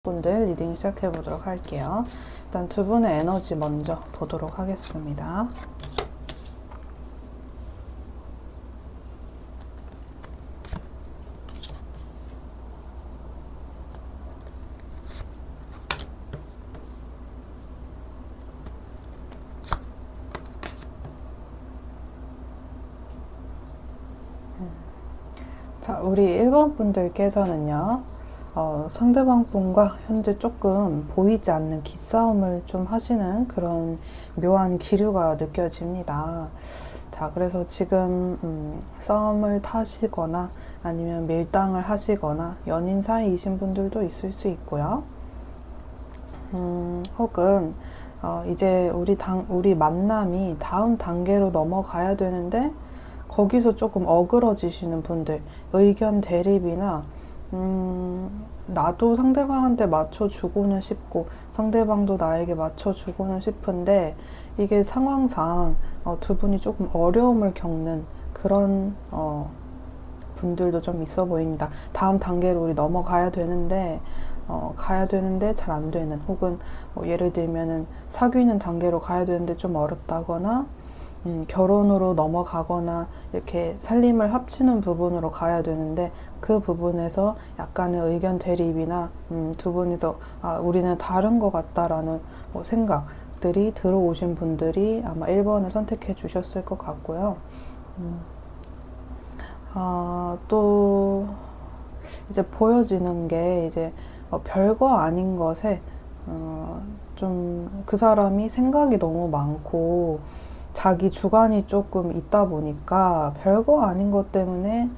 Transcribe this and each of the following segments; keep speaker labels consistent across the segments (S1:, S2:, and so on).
S1: 분들 리딩 시작해 보도록 할게요. 일단 두 분의 에너지 먼저 보도록 하겠습니다. 자, 우리 1번 분들께서는요, 상대방 분과 현재 조금 보이지 않는 기싸움을 좀 하시는 그런 묘한 기류가 느껴집니다. 자, 그래서 지금 싸움을 타시거나 아니면 밀당을 하시거나 연인 사이이신 분들도 있을 수 있고요. 혹은 이제 우리 만남이 다음 단계로 넘어가야 되는데 거기서 조금 어그러지시는 분들, 의견 대립이나 나도 상대방한테 맞춰주고는 싶고 상대방도 나에게 맞춰주고는 싶은데 이게 상황상 두 분이 조금 어려움을 겪는 그런 분들도 좀 있어 보입니다. 다음 단계로 우리 넘어가야 되는데 잘 안 되는, 혹은 예를 들면은 사귀는 단계로 가야 되는데 좀 어렵다거나 결혼으로 넘어가거나 이렇게 살림을 합치는 부분으로 가야 되는데 그 부분에서 약간의 의견 대립이나 두 분이서 우리는 다른 것 같다라는 생각들이 들어오신 분들이 아마 1번을 선택해 주셨을 것 같고요. 또 이제 보여지는 게 이제 별거 아닌 것에 좀 그 사람이 생각이 너무 많고 자기 주관이 조금 있다 보니까 별거 아닌 것 때문에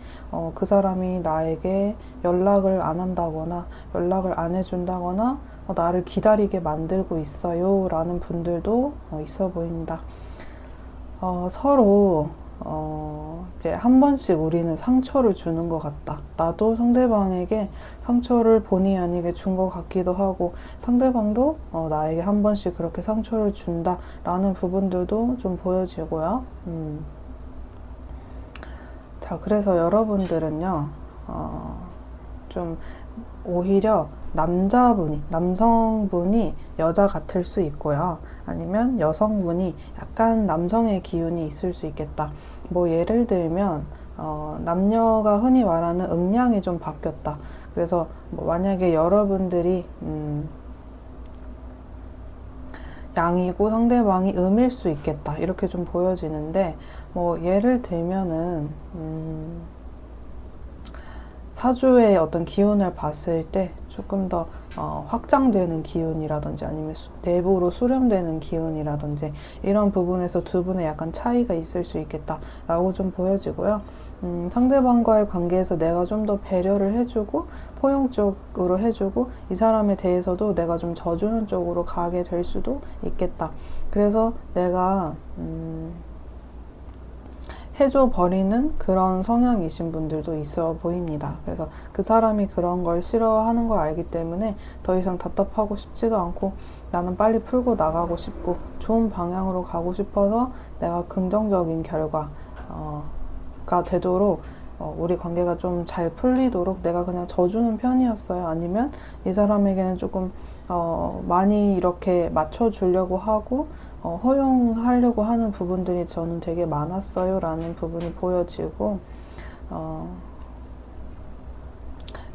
S1: 그 사람이 나에게 연락을 안 한다거나 연락을 안 해준다거나 나를 기다리게 만들고 있어요 라는 분들도 있어 보입니다. 서로 이제 한 번씩 우리는 상처를 주는 것 같다. 나도 상대방에게 상처를 본의 아니게 준 것 같기도 하고 상대방도 나에게 한 번씩 그렇게 상처를 준다 라는 부분들도 좀 보여지고요. 자, 그래서 여러분들은요, 좀 오히려 남성분이 여자 같을 수 있고요. 아니면 여성분이 약간 남성의 기운이 있을 수 있겠다. 예를 들면, 남녀가 흔히 말하는 음량이 좀 바뀌었다. 그래서 만약에 여러분들이, 양이고 상대방이 음일 수 있겠다. 이렇게 좀 보여지는데, 예를 들면은, 사주의 어떤 기운을 봤을 때 조금 더 확장되는 기운이라든지 아니면 내부로 수렴되는 기운이라든지 이런 부분에서 두 분의 약간 차이가 있을 수 있겠다라고 좀 보여지고요. 상대방과의 관계에서 내가 좀 더 배려를 해주고 포용적으로 해주고 이 사람에 대해서도 내가 좀 져주는 쪽으로 가게 될 수도 있겠다. 그래서 내가 해줘 버리는 그런 성향이신 분들도 있어 보입니다. 그래서 그 사람이 그런 걸 싫어하는 걸 알기 때문에 더 이상 답답하고 싶지도 않고 나는 빨리 풀고 나가고 싶고 좋은 방향으로 가고 싶어서 내가 긍정적인 결과가 되도록 우리 관계가 좀 잘 풀리도록 내가 그냥 져주는 편이었어요. 아니면 이 사람에게는 조금 많이 이렇게 맞춰주려고 하고 허용하려고 하는 부분들이 저는 되게 많았어요 라는 부분이 보여지고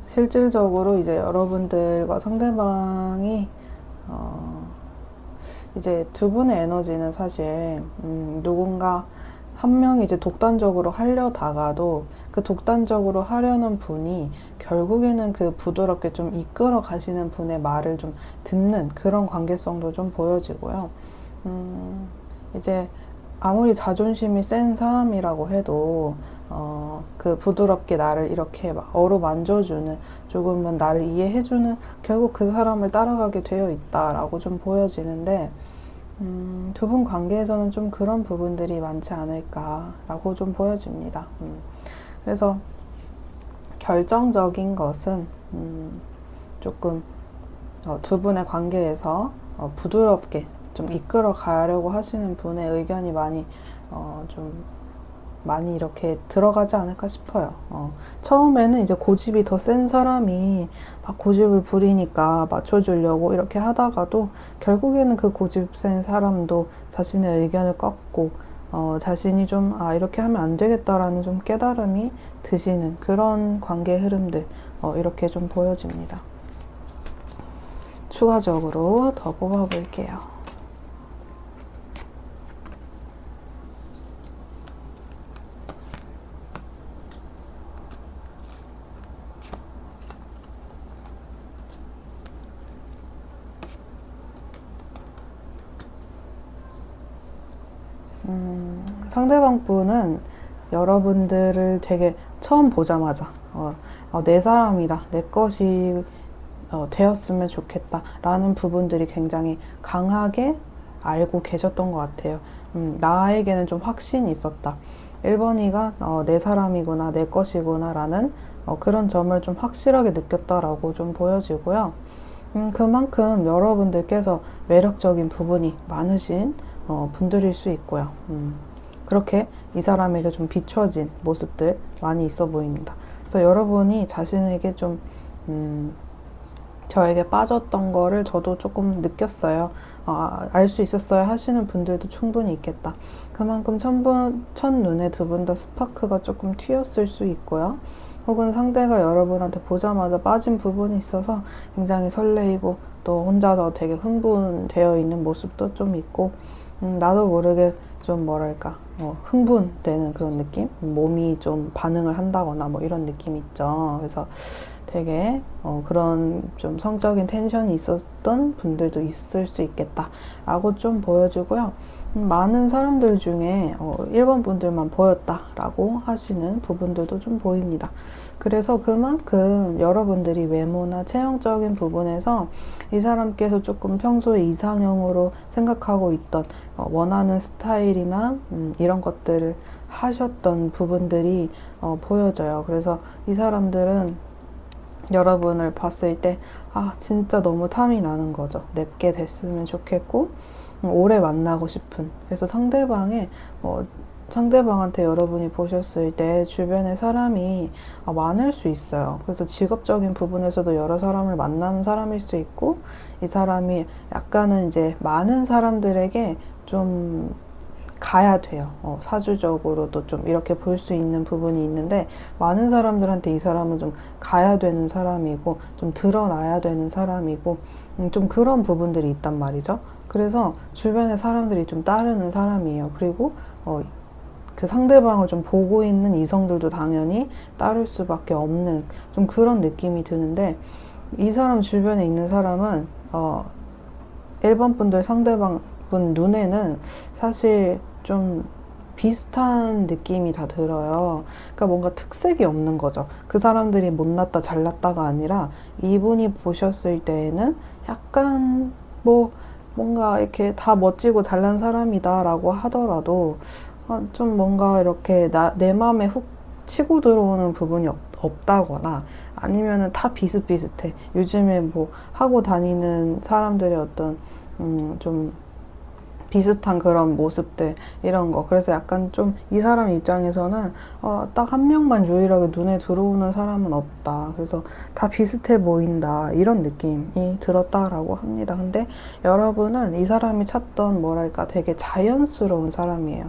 S1: 실질적으로 이제 여러분들과 상대방이 이제 두 분의 에너지는 사실 누군가 한 명이 이제 독단적으로 하려다가도 그 독단적으로 하려는 분이 결국에는 그 부드럽게 좀 이끌어 가시는 분의 말을 좀 듣는 그런 관계성도 좀 보여지고요. 이제 아무리 자존심이 센 사람이라고 해도 그 부드럽게 나를 이렇게 막 어루만져주는, 조금은 나를 이해해주는, 결국 그 사람을 따라가게 되어 있다라고 좀 보여지는데 두 분 관계에서는 좀 그런 부분들이 많지 않을까라고 좀 보여집니다. 그래서 결정적인 것은 조금 두 분의 관계에서 부드럽게 좀 이끌어 가려고 하시는 분의 의견이 많이 좀 많이 이렇게 들어가지 않을까 싶어요. 처음에는 이제 고집이 더 센 사람이 막 고집을 부리니까 맞춰주려고 이렇게 하다가도 결국에는 그 고집 센 사람도 자신의 의견을 꺾고 자신이 좀 이렇게 하면 안 되겠다라는 좀 깨달음이 드시는 그런 관계 흐름들 이렇게 좀 보여집니다. 추가적으로 더 뽑아볼게요. 상대방 분은 여러분들을 되게 처음 보자마자 내 사람이다, 내 것이 되었으면 좋겠다 라는 부분들이 굉장히 강하게 알고 계셨던 것 같아요. 나에게는 좀 확신이 있었다. 1번이가 내 사람이구나, 내 것이구나 라는 그런 점을 좀 확실하게 느꼈다라고 좀 보여지고요. 그만큼 여러분들께서 매력적인 부분이 많으신 분들일 수 있고요. 그렇게 이 사람에게 좀 비춰진 모습들 많이 있어 보입니다. 그래서 여러분이 자신에게 좀 저에게 빠졌던 거를 저도 조금 느꼈어요. 알 수 있었어야 하시는 분들도 충분히 있겠다. 그만큼 첫눈에 두 분 다 스파크가 조금 튀었을 수 있고요. 혹은 상대가 여러분한테 보자마자 빠진 부분이 있어서 굉장히 설레이고 또 혼자서 되게 흥분되어 있는 모습도 좀 있고 나도 모르게 좀 뭐랄까 흥분되는 그런 느낌? 몸이 좀 반응을 한다거나 뭐 이런 느낌 있죠. 그래서 되게 그런 좀 성적인 텐션이 있었던 분들도 있을 수 있겠다 라고 좀 보여지고요. 많은 사람들 중에 1번 분들만 보였다라고 하시는 부분들도 좀 보입니다. 그래서 그만큼 여러분들이 외모나 체형적인 부분에서 이 사람께서 조금 평소에 이상형으로 생각하고 있던 원하는 스타일이나 이런 것들을 하셨던 부분들이 보여져요. 그래서 이 사람들은 여러분을 봤을 때 진짜 너무 탐이 나는 거죠. 내게 됐으면 좋겠고 오래 만나고 싶은. 그래서 상대방한테 여러분이 보셨을 때 주변에 사람이 많을 수 있어요. 그래서 직업적인 부분에서도 여러 사람을 만나는 사람일 수 있고 이 사람이 약간은 이제 많은 사람들에게 좀 가야 돼요. 사주적으로도 좀 이렇게 볼 수 있는 부분이 있는데 많은 사람들한테 이 사람은 좀 가야 되는 사람이고 좀 드러나야 되는 사람이고 좀 그런 부분들이 있단 말이죠. 그래서 주변에 사람들이 좀 따르는 사람이에요. 그리고 그 상대방을 좀 보고 있는 이성들도 당연히 따를 수밖에 없는 좀 그런 느낌이 드는데 이 사람 주변에 있는 사람은 1번 분들 상대방 분 눈에는 사실 좀 비슷한 느낌이 다 들어요. 그러니까 뭔가 특색이 없는 거죠. 그 사람들이 못났다 잘났다가 아니라 이분이 보셨을 때에는 약간 뭔가 이렇게 다 멋지고 잘난 사람이다 라고 하더라도 좀 뭔가 이렇게 내 마음에 훅 치고 들어오는 부분이 없다거나 아니면은 다 비슷비슷해. 요즘에 하고 다니는 사람들의 어떤 좀 비슷한 그런 모습들 이런 거. 그래서 약간 좀 이 사람 입장에서는 딱 한 명만 유일하게 눈에 들어오는 사람은 없다. 그래서 다 비슷해 보인다. 이런 느낌이 들었다라고 합니다. 근데 여러분은 이 사람이 찾던 뭐랄까 되게 자연스러운 사람이에요.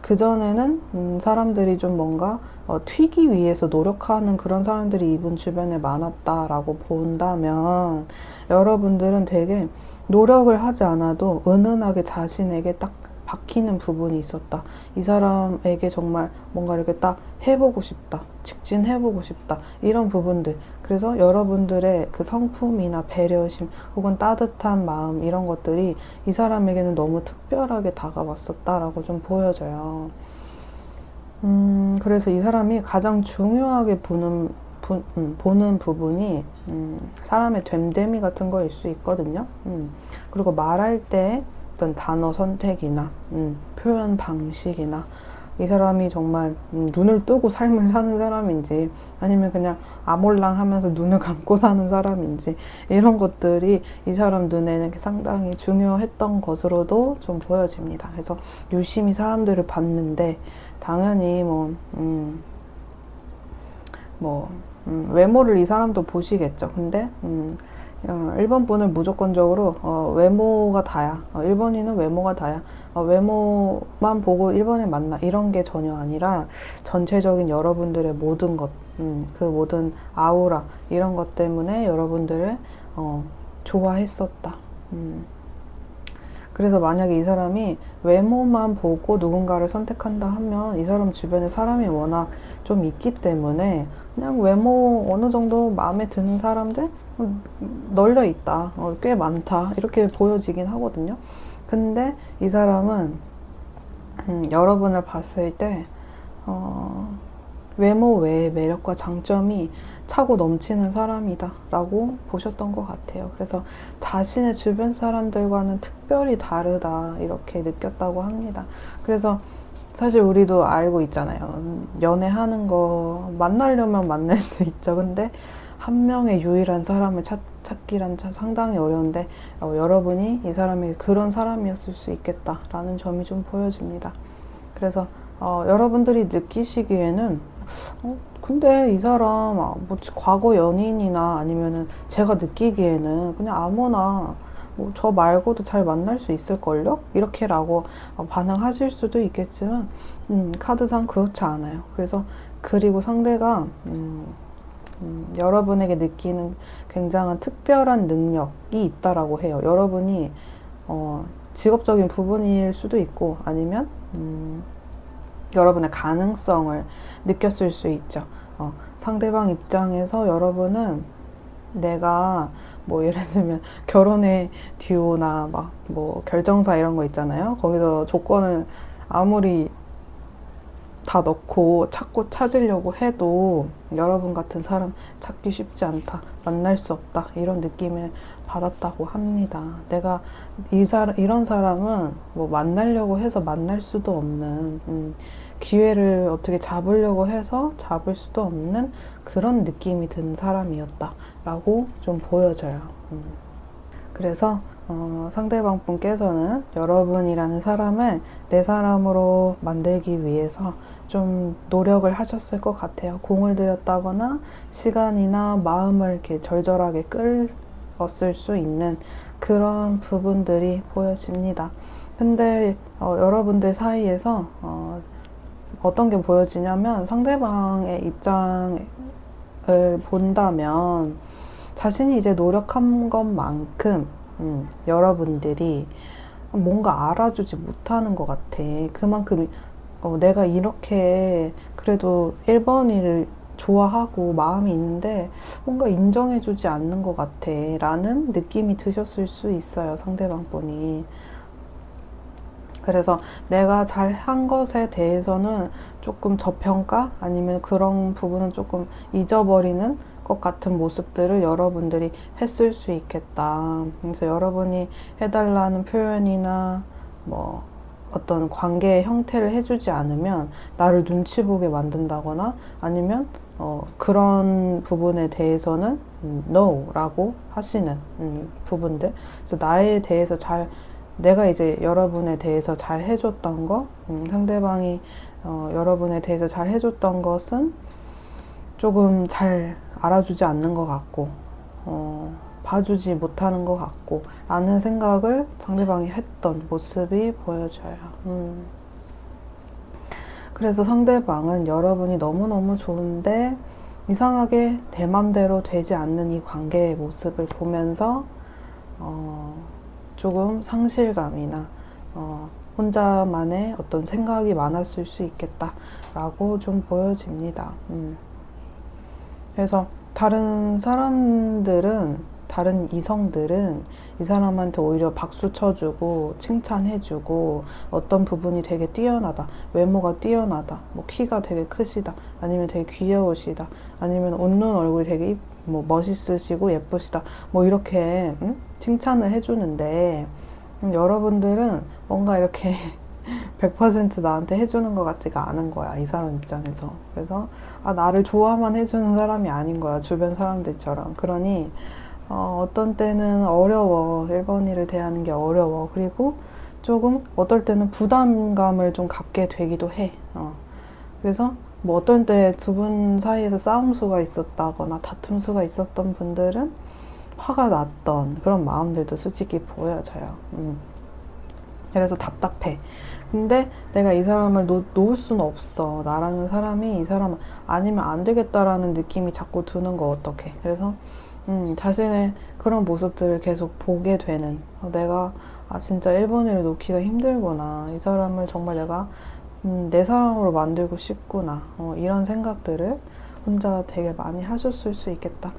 S1: 그전에는 사람들이 좀 뭔가 튀기 위해서 노력하는 그런 사람들이 이분 주변에 많았다라고 본다면 여러분들은 되게 노력을 하지 않아도 은은하게 자신에게 딱 박히는 부분이 있었다. 이 사람에게 정말 뭔가 이렇게 딱 해보고 싶다. 직진해보고 싶다. 이런 부분들. 그래서 여러분들의 그 성품이나 배려심 혹은 따뜻한 마음 이런 것들이 이 사람에게는 너무 특별하게 다가왔었다라고 좀 보여져요. 그래서 이 사람이 가장 중요하게 보는 부분이 사람의 됨됨이 같은 거일 수 있거든요. 그리고 말할 때 어떤 단어 선택이나 표현 방식이나 이 사람이 정말 눈을 뜨고 삶을 사는 사람인지 아니면 그냥 아몰랑 하면서 눈을 감고 사는 사람인지 이런 것들이 이 사람 눈에는 상당히 중요했던 것으로도 좀 보여집니다. 그래서 유심히 사람들을 봤는데 당연히 외모를 이 사람도 보시겠죠. 근데 1번 분을 무조건적으로 외모가 다야. 1번이는 외모가 다야. 외모만 보고 1번을 만나. 이런 게 전혀 아니라 전체적인 여러분들의 모든 것, 그 모든 아우라 이런 것 때문에 여러분들을 좋아했었다. 그래서 만약에 이 사람이 외모만 보고 누군가를 선택한다 하면 이 사람 주변에 사람이 워낙 좀 있기 때문에 그냥 외모 어느 정도 마음에 드는 사람들 널려 있다. 꽤 많다. 이렇게 보여지긴 하거든요. 근데 이 사람은 여러분을 봤을 때 외모 외의 매력과 장점이 차고 넘치는 사람이다 라고 보셨던 것 같아요. 그래서 자신의 주변 사람들과는 특별히 다르다 이렇게 느꼈다고 합니다. 그래서 사실 우리도 알고 있잖아요. 연애하는 거 만나려면 만날 수 있죠. 근데 한 명의 유일한 사람을 찾기란 상당히 어려운데 여러분이 이 사람이 그런 사람이었을 수 있겠다라는 점이 좀 보여집니다. 그래서 여러분들이 느끼시기에는 근데 이 사람 뭐 과거 연인이나 아니면은 제가 느끼기에는 그냥 아무나 뭐 저 말고도 잘 만날 수 있을걸요? 이렇게라고 반응하실 수도 있겠지만 카드상 그렇지 않아요. 그래서 그리고 상대가 여러분에게 느끼는 굉장한 특별한 능력이 있다라고 해요. 여러분이 직업적인 부분일 수도 있고 아니면 여러분의 가능성을 느꼈을 수 있죠. 상대방 입장에서 여러분은 내가 뭐 예를 들면 결혼의 듀오나 막 뭐 결정사 이런 거 있잖아요. 거기서 조건을 아무리 다 넣고 찾으려고 해도 여러분 같은 사람 찾기 쉽지 않다. 만날 수 없다. 이런 느낌을 받았다고 합니다. 내가 이런 사람은 뭐 만나려고 해서 만날 수도 없는 기회를 어떻게 잡으려고 해서 잡을 수도 없는 그런 느낌이 드는 사람이었다라고 좀 보여져요. 그래서 상대방 분께서는 여러분이라는 사람을 내 사람으로 만들기 위해서 좀 노력을 하셨을 것 같아요. 공을 들였다거나 시간이나 마음을 이렇게 절절하게 끌었을 수 있는 그런 부분들이 보여집니다. 근데 여러분들 사이에서 어떤 게 보여지냐면 상대방의 입장을 본다면 자신이 이제 노력한 것만큼 여러분들이 뭔가 알아주지 못하는 것 같아. 그만큼 내가 이렇게 그래도 1번이를 좋아하고 마음이 있는데 뭔가 인정해주지 않는 것 같아 라는 느낌이 드셨을 수 있어요. 상대방 분이. 그래서 내가 잘한 것에 대해서는 조금 저평가 아니면 그런 부분은 조금 잊어버리는 것 같은 모습들을 여러분들이 했을 수 있겠다. 그래서 여러분이 해달라는 표현이나 뭐 어떤 관계의 형태를 해주지 않으면 나를 눈치 보게 만든다거나 아니면 그런 부분에 대해서는 no 라고 하시는 부분들. 그래서 나에 대해서 내가 이제 여러분에 대해서 잘 해줬던 거, 상대방이 여러분에 대해서 잘 해줬던 것은 조금 잘 알아주지 않는 것 같고, 봐주지 못하는 것 같고, 라는 생각을 상대방이 했던 모습이 보여져요. 그래서 상대방은 여러분이 너무너무 좋은데, 이상하게 내 맘대로 되지 않는 이 관계의 모습을 보면서, 조금 상실감이나 혼자만의 어떤 생각이 많았을 수 있겠다라고 좀 보여집니다. 그래서 다른 이성들은 이 사람한테 오히려 박수 쳐주고 칭찬해주고 어떤 부분이 되게 뛰어나다, 외모가 뛰어나다, 뭐 키가 되게 크시다, 아니면 되게 귀여우시다, 아니면 웃는 얼굴이 되게 뭐 멋있으시고 예쁘시다, 뭐 이렇게 칭찬을 해주는데 여러분들은 뭔가 이렇게 100% 나한테 해주는 것 같지가 않은 거야, 이 사람 입장에서. 그래서 나를 좋아만 해주는 사람이 아닌 거야, 주변 사람들처럼. 그러니 어떤 때는 어려워. 1번이를 대하는 게 어려워. 그리고 조금 어떨 때는 부담감을 좀 갖게 되기도 해. 그래서 뭐 어떤 때 두 분 사이에서 싸움수가 있었다거나 다툼수가 있었던 분들은 화가 났던 그런 마음들도 솔직히 보여져요. 그래서 답답해. 근데 내가 이 사람을 놓을 수는 없어. 나라는 사람이 이 사람 아니면 안 되겠다라는 느낌이 자꾸 드는 거 어떡해. 그래서 자신의 그런 모습들을 계속 보게 되는, 내가 진짜 1번이를 놓기가 힘들구나. 이 사람을 정말 내가 내 사람으로 만들고 싶구나. 이런 생각들을 혼자 되게 많이 하셨을 수 있겠다.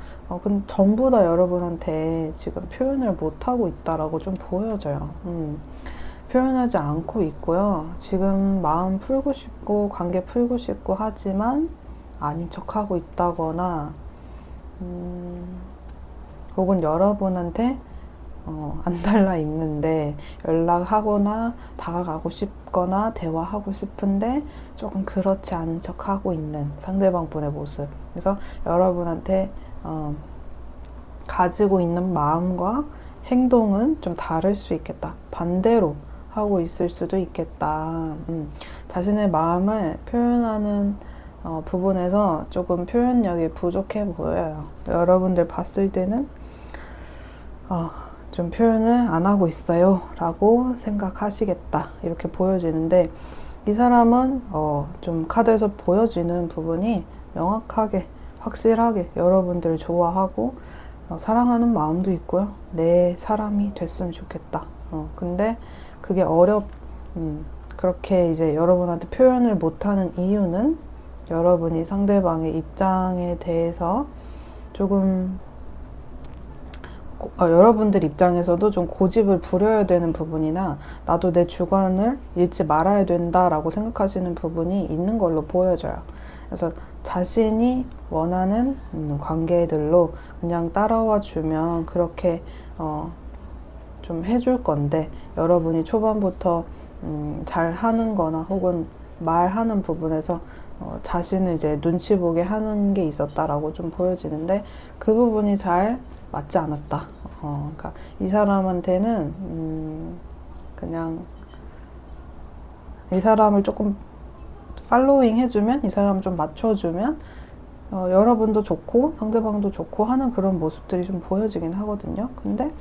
S1: 근데 전부 다 여러분한테 지금 표현을 못하고 있다라고 좀 보여져요. 표현하지 않고 있고요. 지금 마음 풀고 싶고 관계 풀고 싶고 하지만 아닌 척하고 있다거나 혹은 여러분한테 안 달라 있는데 연락하거나 다가가고 싶거나 대화하고 싶은데 조금 그렇지 않은 척하고 있는 상대방 분의 모습. 그래서 여러분한테 가지고 있는 마음과 행동은 좀 다를 수 있겠다. 반대로 하고 있을 수도 있겠다. 자신의 마음을 표현하는 부분에서 조금 표현력이 부족해 보여요. 여러분들 봤을 때는 좀 표현을 안 하고 있어요 라고 생각하시겠다, 이렇게 보여지는데, 이 사람은 좀 카드에서 보여지는 부분이 명확하게 확실하게 여러분들을 좋아하고 사랑하는 마음도 있고요. 내 사람이 됐으면 좋겠다. 근데 그게 그렇게 이제 여러분한테 표현을 못하는 이유는 여러분이 상대방의 입장에 대해서 조금 여러분들 입장에서도 좀 고집을 부려야 되는 부분이나 나도 내 주관을 잃지 말아야 된다라고 생각하시는 부분이 있는 걸로 보여져요. 그래서 자신이 원하는 관계들로 그냥 따라와 주면 그렇게 좀 해줄 건데, 여러분이 초반부터 잘 하는 거나 혹은 말하는 부분에서 자신을 이제 눈치 보게 하는 게 있었다라고 좀 보여지는데, 그 부분이 잘 맞지 않았다. 그러니까 이 사람한테는 그냥 이 사람을 조금 팔로잉 해주면, 이 사람을 좀 맞춰주면 여러분도 좋고 상대방도 좋고 하는 그런 모습들이 좀 보여지긴 하거든요. 근데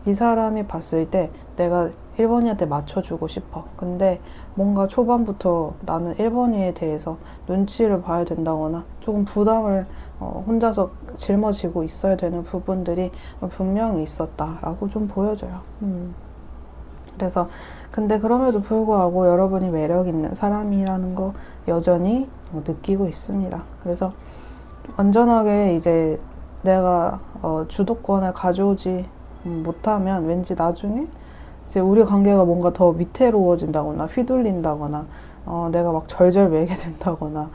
S1: 이 사람이 봤을 때 내가 1번이한테 맞춰주고 싶어. 근데 뭔가 초반부터 나는 1번이에 대해서 눈치를 봐야 된다거나 조금 부담을 혼자서 짊어지고 있어야 되는 부분들이 분명히 있었다라고 좀 보여져요. 그래서 근데 그럼에도 불구하고 여러분이 매력 있는 사람이라는 거 여전히 느끼고 있습니다. 그래서 완전하게 이제 내가 주도권을 가져오지 못하면 왠지 나중에 이제 우리 관계가 뭔가 더 위태로워진다거나 휘둘린다거나 내가 막 절절매게 된다거나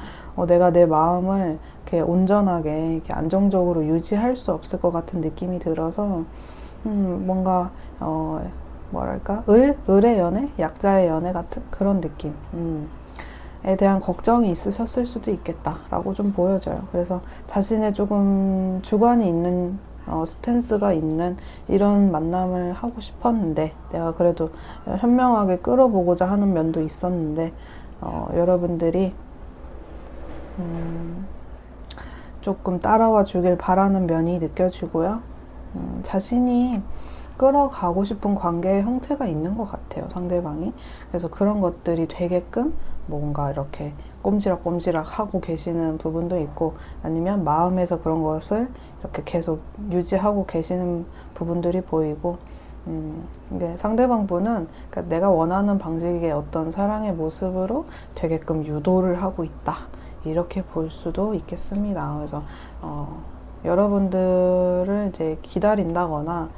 S1: 내가 내 마음을 이렇게 온전하게 이렇게 안정적으로 유지할 수 없을 것 같은 느낌이 들어서 뭔가 뭐랄까 을의 연애? 약자의 연애 같은 그런 느낌 에 대한 걱정이 있으셨을 수도 있겠다라고 좀 보여져요. 그래서 자신의 조금 주관이 있는 스탠스가 있는 이런 만남을 하고 싶었는데, 내가 그래도 현명하게 끌어보고자 하는 면도 있었는데 여러분들이 조금 따라와 주길 바라는 면이 느껴지고요. 자신이 끌어가고 싶은 관계의 형태가 있는 것 같아요, 상대방이. 그래서 그런 것들이 되게끔 뭔가 이렇게 꼼지락꼼지락 하고 계시는 부분도 있고, 아니면 마음에서 그런 것을 이렇게 계속 유지하고 계시는 부분들이 보이고, 이게 상대방 분은 그러니까 내가 원하는 방식의 어떤 사랑의 모습으로 되게끔 유도를 하고 있다, 이렇게 볼 수도 있겠습니다. 그래서 여러분들을 이제 기다린다거나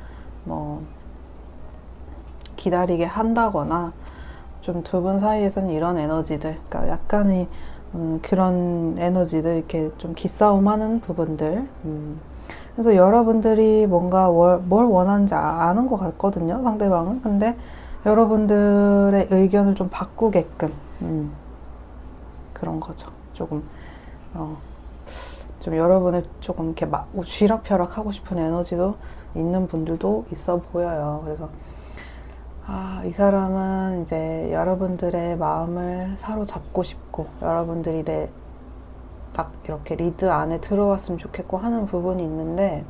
S1: 뭐 기다리게 한다거나 좀 두 분 사이에서는 이런 에너지들, 그러니까 약간의 그런 에너지들, 이렇게 좀 기싸움하는 부분들. 그래서 여러분들이 뭔가 뭘 원하는지 아는 것 같거든요, 상대방은. 근데 여러분들의 의견을 좀 바꾸게끔 그런 거죠. 조금 좀 여러분을 조금 이렇게 막 쥐락펴락 하고 싶은 에너지도 있는 분들도 있어 보여요. 그래서 이 사람은 이제 여러분들의 마음을 사로잡고 싶고 여러분들이 딱 이렇게 리드 안에 들어왔으면 좋겠고 하는 부분이 있는데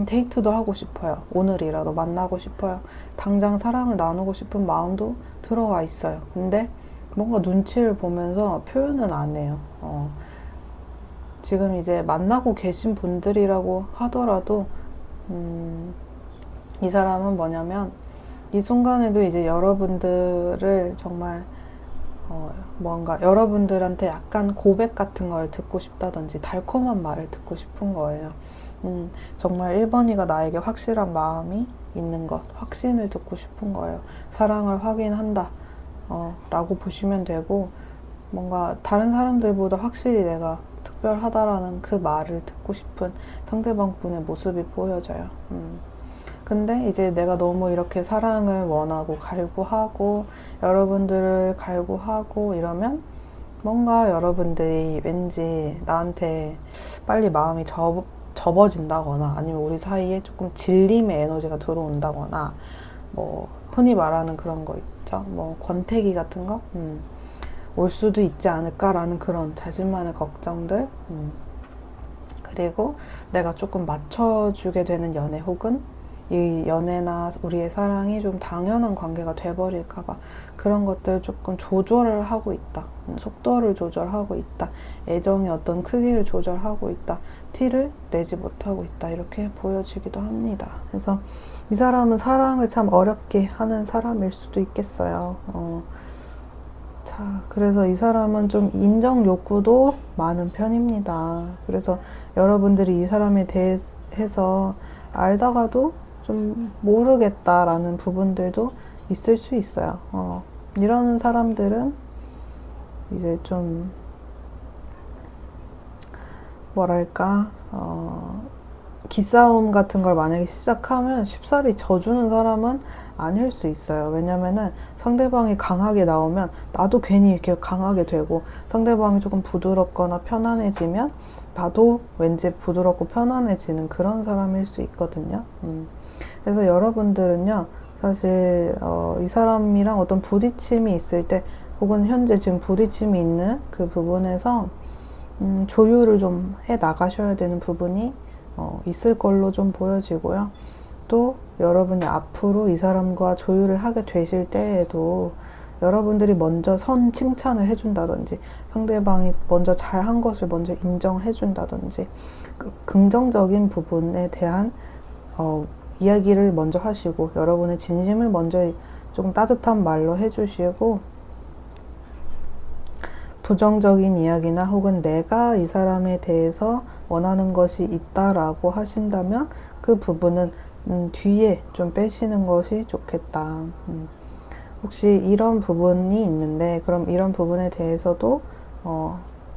S1: 데이트도 하고 싶어요. 오늘이라도 만나고 싶어요. 당장 사랑을 나누고 싶은 마음도 들어와 있어요. 근데 뭔가 눈치를 보면서 표현은 안 해요. 지금 이제 만나고 계신 분들이라고 하더라도 이 사람은 뭐냐면 이 순간에도 이제 여러분들을 정말 뭔가 여러분들한테 약간 고백 같은 걸 듣고 싶다든지 달콤한 말을 듣고 싶은 거예요. 정말 1번이가 나에게 확실한 마음이 있는 것, 확신을 듣고 싶은 거예요. 사랑을 확인한다 라고 보시면 되고 뭔가 다른 사람들보다 확실히 내가 특별하다라는 그 말을 듣고 싶은 상대방 분의 모습이 보여져요. 근데 이제 내가 너무 이렇게 사랑을 원하고 갈구하고 여러분들을 갈구하고 이러면 뭔가 여러분들이 왠지 나한테 빨리 마음이 접어진다거나 아니면 우리 사이에 조금 질림의 에너지가 들어온다거나 뭐 흔히 말하는 그런 거 있죠. 뭐 권태기 같은 거 올 수도 있지 않을까라는 그런 자신만의 걱정들 그리고 내가 조금 맞춰주게 되는 연애 혹은 이 연애나 우리의 사랑이 좀 당연한 관계가 돼버릴까봐 그런 것들 조금 조절을 하고 있다. 속도를 조절하고 있다. 애정의 어떤 크기를 조절하고 있다. 티를 내지 못하고 있다. 이렇게 보여지기도 합니다. 그래서 이 사람은 사랑을 참 어렵게 하는 사람일 수도 있겠어요. 자, 그래서 이 사람은 좀 인정 욕구도 많은 편입니다. 그래서 여러분들이 이 사람에 대해서 알다가도 좀 모르겠다라는 부분들도 있을 수 있어요. 이러는 사람들은 이제 좀 뭐랄까 기싸움 같은 걸 만약에 시작하면 쉽사리 져주는 사람은 아닐 수 있어요. 왜냐면은 상대방이 강하게 나오면 나도 괜히 이렇게 강하게 되고 상대방이 조금 부드럽거나 편안해지면 나도 왠지 부드럽고 편안해지는 그런 사람일 수 있거든요. 그래서 여러분들은요, 사실 이 사람이랑 어떤 부딪힘이 있을 때 혹은 현재 지금 부딪힘이 있는 그 부분에서 조율을 좀 해 나가셔야 되는 부분이 있을 걸로 좀 보여지고요. 또 여러분이 앞으로 이 사람과 조율을 하게 되실 때에도 여러분들이 먼저 칭찬을 해준다든지 상대방이 먼저 잘한 것을 먼저 인정해준다든지 긍정적인 부분에 대한 이야기를 먼저 하시고 여러분의 진심을 먼저 조금 따뜻한 말로 해주시고 부정적인 이야기나 혹은 내가 이 사람에 대해서 원하는 것이 있다라고 하신다면 그 부분은 뒤에 좀 빼시는 것이 좋겠다. 혹시 이런 부분이 있는데 그럼 이런 부분에 대해서도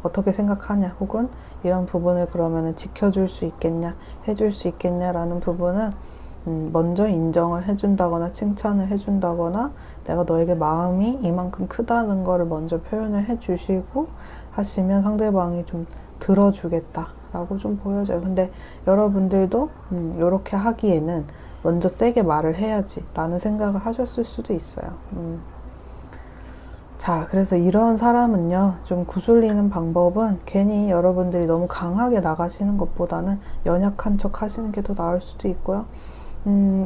S1: 어떻게 생각하냐 혹은 이런 부분을 그러면 지켜줄 수 있겠냐 해줄 수 있겠냐라는 부분은 먼저 인정을 해준다거나 칭찬을 해준다거나 내가 너에게 마음이 이만큼 크다는 거를 먼저 표현을 해주시고 하시면 상대방이 좀 들어주겠다라고 좀 보여져요. 근데 여러분들도 이렇게 하기에는 먼저 세게 말을 해야지 라는 생각을 하셨을 수도 있어요. 자, 그래서 이런 사람은요, 좀 구슬리는 방법은 괜히 여러분들이 너무 강하게 나가시는 것보다는 연약한 척 하시는 게 더 나을 수도 있고요.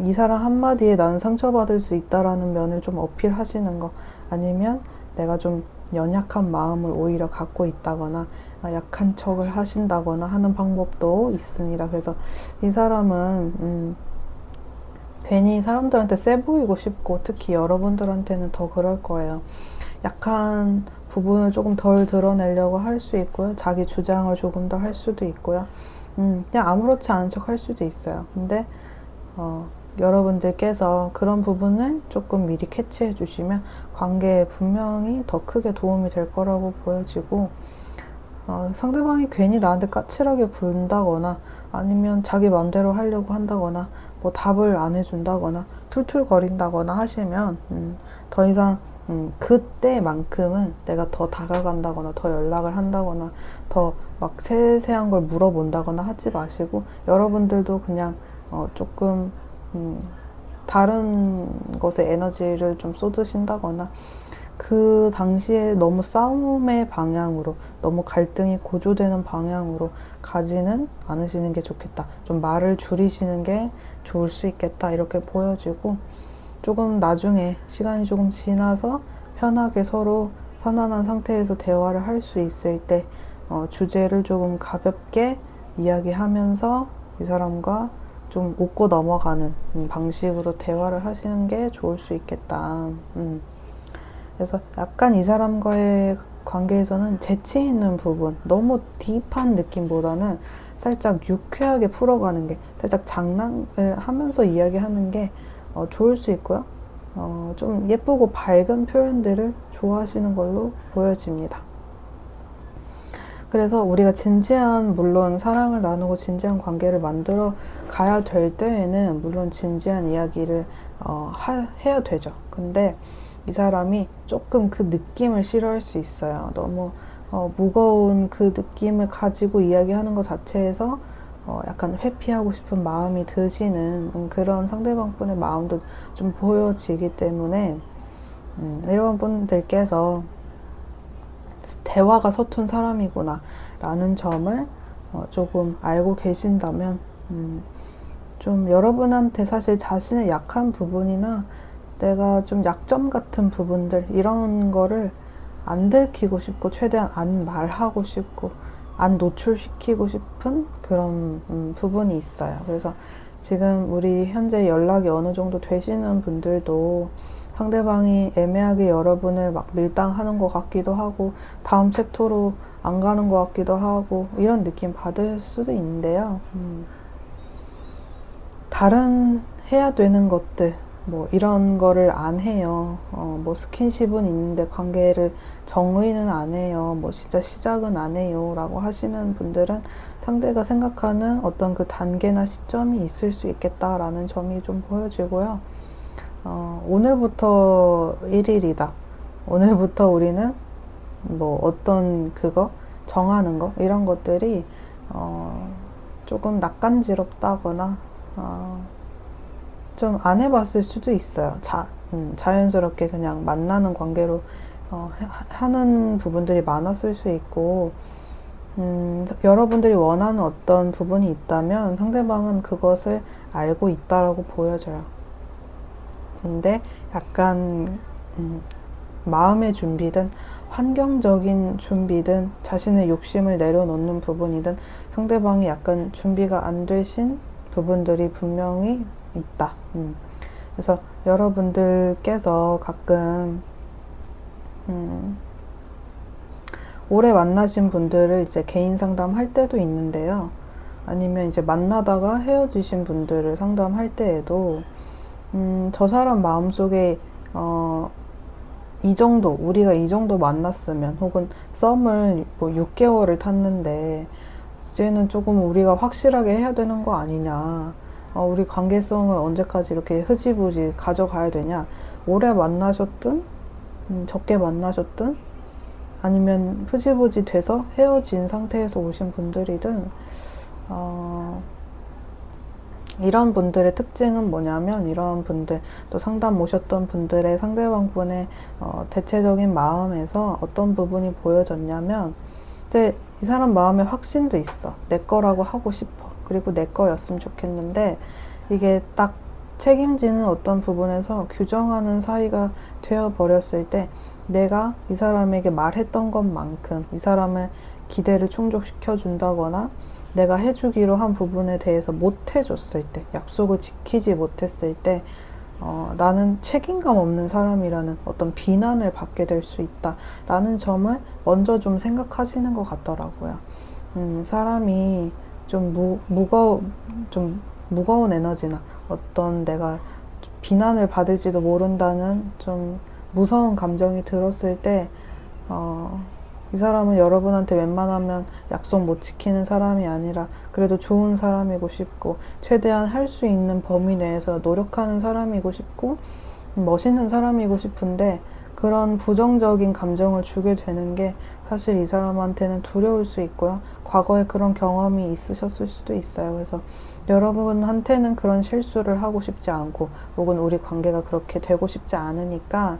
S1: 이 사람 한마디에 나는 상처받을 수 있다라는 면을 좀 어필하시는 거 아니면 내가 좀 연약한 마음을 오히려 갖고 있다거나 약한 척을 하신다거나 하는 방법도 있습니다. 그래서 이 사람은 괜히 사람들한테 세 보이고 싶고 특히 여러분들한테는 더 그럴 거예요. 약한 부분을 조금 덜 드러내려고 할 수 있고요. 자기 주장을 조금 더 할 수도 있고요. 그냥 아무렇지 않은 척 할 수도 있어요. 근데 여러분들께서 그런 부분을 조금 미리 캐치해 주시면 관계에 분명히 더 크게 도움이 될 거라고 보여지고 상대방이 괜히 나한테 까칠하게 굴다거나 아니면 자기 마음대로 하려고 한다거나 뭐 답을 안 해준다거나 툴툴거린다거나 하시면 더 이상 그때만큼은 내가 더 다가간다거나 더 연락을 한다거나 더 막 세세한 걸 물어본다거나 하지 마시고, 여러분들도 그냥 조금 다른 것에 에너지를 좀 쏟으신다거나 그 당시에 너무 싸움의 방향으로, 너무 갈등이 고조되는 방향으로 가지는 않으시는 게 좋겠다. 좀 말을 줄이시는 게 좋을 수 있겠다, 이렇게 보여지고, 조금 나중에 시간이 조금 지나서 편하게 서로 편안한 상태에서 대화를 할 수 있을 때 주제를 조금 가볍게 이야기하면서 이 사람과 좀 웃고 넘어가는 방식으로 대화를 하시는 게 좋을 수 있겠다. 그래서 약간 이 사람과의 관계에서는 재치 있는 부분, 너무 딥한 느낌보다는 살짝 유쾌하게 풀어가는 게, 살짝 장난을 하면서 이야기하는 게 좋을 수 있고요. 좀 예쁘고 밝은 표현들을 좋아하시는 걸로 보여집니다. 그래서 우리가 진지한, 물론 사랑을 나누고 진지한 관계를 만들어 가야 될 때에는 물론 진지한 이야기를 해야 되죠. 근데 이 사람이 조금 그 느낌을 싫어할 수 있어요. 너무 무거운 그 느낌을 가지고 이야기하는 것 자체에서 약간 회피하고 싶은 마음이 드시는 그런 상대방분의 마음도 좀 보여지기 때문에 이런 분들께서 대화가 서툰 사람이구나 라는 점을 조금 알고 계신다면 좀 여러분한테 사실 자신의 약한 부분이나 내가 좀 약점 같은 부분들, 이런 거를 안 들키고 싶고 최대한 안 말하고 싶고 안 노출시키고 싶은 그런 부분이 있어요. 그래서 지금 우리 현재 연락이 어느 정도 되시는 분들도 상대방이 애매하게 여러분을 막 밀당하는 것 같기도 하고 다음 챕터로 안 가는 것 같기도 하고 이런 느낌 받을 수도 있는데요. 다른 해야 되는 것들, 뭐 이런 거를 안 해요. 뭐 스킨십은 있는데 관계를 정의는 안 해요. 뭐 진짜 시작은 안 해요. 라고 하시는 분들은 상대가 생각하는 어떤 그 단계나 시점이 있을 수 있겠다라는 점이 좀 보여지고요. 오늘부터 1일이다. 오늘부터 우리는 뭐 어떤 그거 정하는 거 이런 것들이 조금 낯간지럽다거나 좀 안 해봤을 수도 있어요. 자연스럽게 그냥 만나는 관계로 하는 부분들이 많았을 수 있고, 여러분들이 원하는 어떤 부분이 있다면 상대방은 그것을 알고 있다라고 보여져요. 근데 약간 마음의 준비든 환경적인 준비든 자신의 욕심을 내려놓는 부분이든 상대방이 약간 준비가 안 되신 부분들이 분명히 있다. 그래서 여러분들께서 가끔 오래 만나신 분들을 이제 개인 상담할 때도 있는데요. 아니면 이제 만나다가 헤어지신 분들을 상담할 때에도 저 사람 마음속에 이 정도, 우리가 이 정도 만났으면, 혹은 썸을 뭐 6개월을 탔는데 이제는 조금 우리가 확실하게 해야 되는 거 아니냐, 우리 관계성을 언제까지 이렇게 흐지부지 가져가야 되냐, 오래 만나셨든 적게 만나셨든 아니면 흐지부지 돼서 헤어진 상태에서 오신 분들이든 이런 분들의 특징은 뭐냐면, 이런 분들, 또 상담 오셨던 분들의 상대방분의 대체적인 마음에서 어떤 부분이 보여졌냐면, 이제 이 사람 마음에 확신도 있어. 내 거라고 하고 싶어. 그리고 내 거였으면 좋겠는데, 이게 딱 책임지는 어떤 부분에서 규정하는 사이가 되어버렸을 때, 내가 이 사람에게 말했던 것만큼 이 사람의 기대를 충족시켜 준다거나 내가 해주기로 한 부분에 대해서 못 해줬을 때, 약속을 지키지 못했을 때 나는 책임감 없는 사람이라는 어떤 비난을 받게 될 수 있다라는 점을 먼저 좀 생각하시는 것 같더라고요. 사람이 좀 무거운 에너지나 어떤 내가 비난을 받을지도 모른다는 좀 무서운 감정이 들었을 때 이 사람은 여러분한테 웬만하면 약속 못 지키는 사람이 아니라 그래도 좋은 사람이고 싶고 최대한 할 수 있는 범위 내에서 노력하는 사람이고 싶고 멋있는 사람이고 싶은데 그런 부정적인 감정을 주게 되는 게 사실 이 사람한테는 두려울 수 있고요. 과거에 그런 경험이 있으셨을 수도 있어요. 그래서 여러분한테는 그런 실수를 하고 싶지 않고 혹은 우리 관계가 그렇게 되고 싶지 않으니까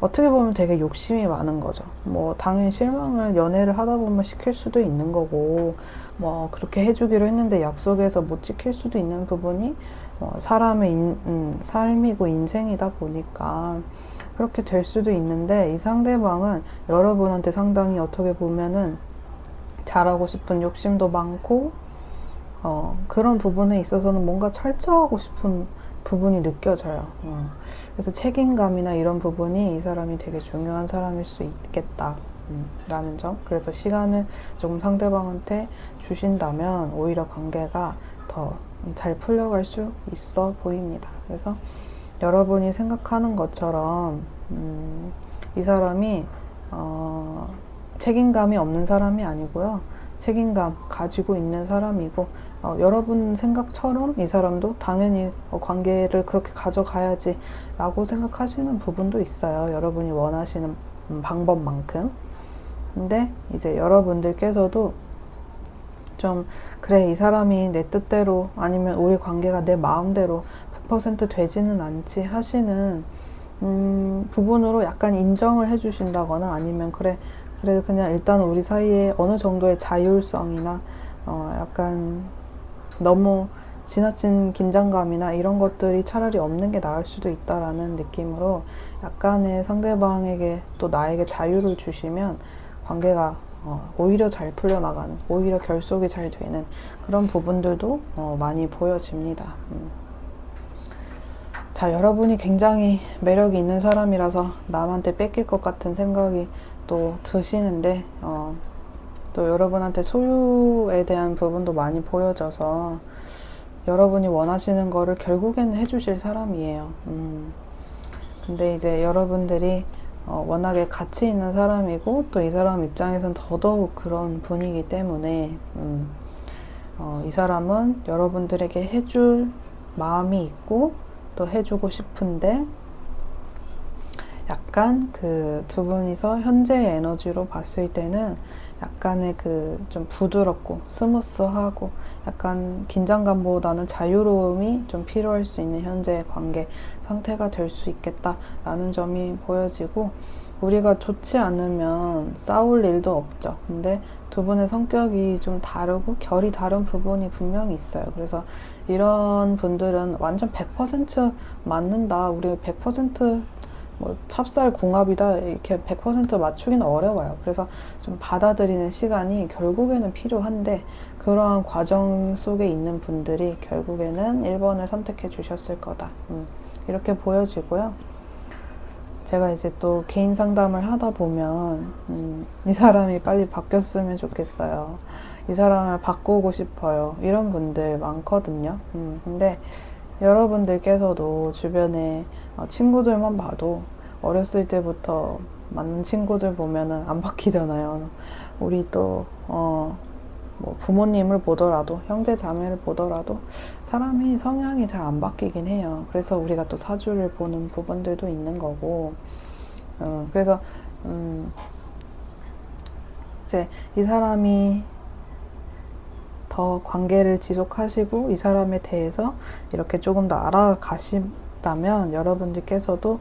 S1: 어떻게 보면 되게 욕심이 많은 거죠. 뭐 당연히 실망을 연애를 하다 보면 시킬 수도 있는 거고 뭐 그렇게 해주기로 했는데 약속에서 못 지킬 수도 있는 부분이 사람의 삶이고 인생이다 보니까 그렇게 될 수도 있는데 이 상대방은 여러분한테 상당히 어떻게 보면은 잘하고 싶은 욕심도 많고 그런 부분에 있어서는 뭔가 철저하고 싶은 부분이 느껴져요. 그래서 책임감이나 이런 부분이 이 사람이 되게 중요한 사람일 수 있겠다. 라는 점. 그래서 시간을 조금 상대방한테 주신다면 오히려 관계가 더 잘 풀려갈 수 있어 보입니다. 그래서 여러분이 생각하는 것처럼 이 사람이 책임감이 없는 사람이 아니고요. 책임감 가지고 있는 사람이고 여러분 생각처럼 이 사람도 당연히 관계를 그렇게 가져가야지 라고 생각하시는 부분도 있어요. 여러분이 원하시는 방법만큼. 근데 이제 여러분들께서도 좀 그래 이 사람이 내 뜻대로 아니면 우리 관계가 내 마음대로 100% 되지는 않지 하시는 부분으로 약간 인정을 해주신다거나 아니면 그래 그냥 일단 우리 사이에 어느 정도의 자율성이나 약간 너무 지나친 긴장감이나 이런 것들이 차라리 없는 게 나을 수도 있다라는 느낌으로 약간의 상대방에게 또 나에게 자유를 주시면 관계가 오히려 잘 풀려나가는, 오히려 결속이 잘 되는 그런 부분들도 많이 보여집니다. 자, 여러분이 굉장히 매력이 있는 사람이라서 남한테 뺏길 것 같은 생각이 또 드시는데 또 여러분한테 소유에 대한 부분도 많이 보여져서 여러분이 원하시는 거를 결국에는 해주실 사람이에요. 근데 이제 여러분들이 워낙에 가치 있는 사람이고 또 이 사람 입장에선 더더욱 그런 분이기 때문에 이 사람은 여러분들에게 해줄 마음이 있고 또 해주고 싶은데 약간 그 두 분이서 현재의 에너지로 봤을 때는 약간의 그 좀 부드럽고 스무스하고 약간 긴장감보다는 자유로움이 좀 필요할 수 있는 현재의 관계 상태가 될 수 있겠다라는 점이 보여지고 우리가 좋지 않으면 싸울 일도 없죠. 근데 두 분의 성격이 좀 다르고 결이 다른 부분이 분명히 있어요. 그래서 이런 분들은 완전 100% 맞는다. 우리 100% 뭐 찹쌀궁합이다 이렇게 100% 맞추기는 어려워요. 그래서 좀 받아들이는 시간이 결국에는 필요한데 그러한 과정 속에 있는 분들이 결국에는 1번을 선택해 주셨을 거다. 이렇게 보여지고요. 제가 이제 또 개인 상담을 하다 보면 이 사람이 빨리 바뀌었으면 좋겠어요. 이 사람을 바꾸고 싶어요. 이런 분들 많거든요. 근데 여러분들께서도 주변에 친구들만 봐도 어렸을 때부터 맞는 친구들 보면은 안 바뀌잖아요. 우리 또 뭐 부모님을 보더라도 형제 자매를 보더라도 사람이 성향이 잘 안 바뀌긴 해요. 그래서 우리가 또 사주를 보는 부분들도 있는 거고 그래서 이제 이 사람이 더 관계를 지속하시고 이 사람에 대해서 이렇게 조금 더 알아가신다면 여러분들께서도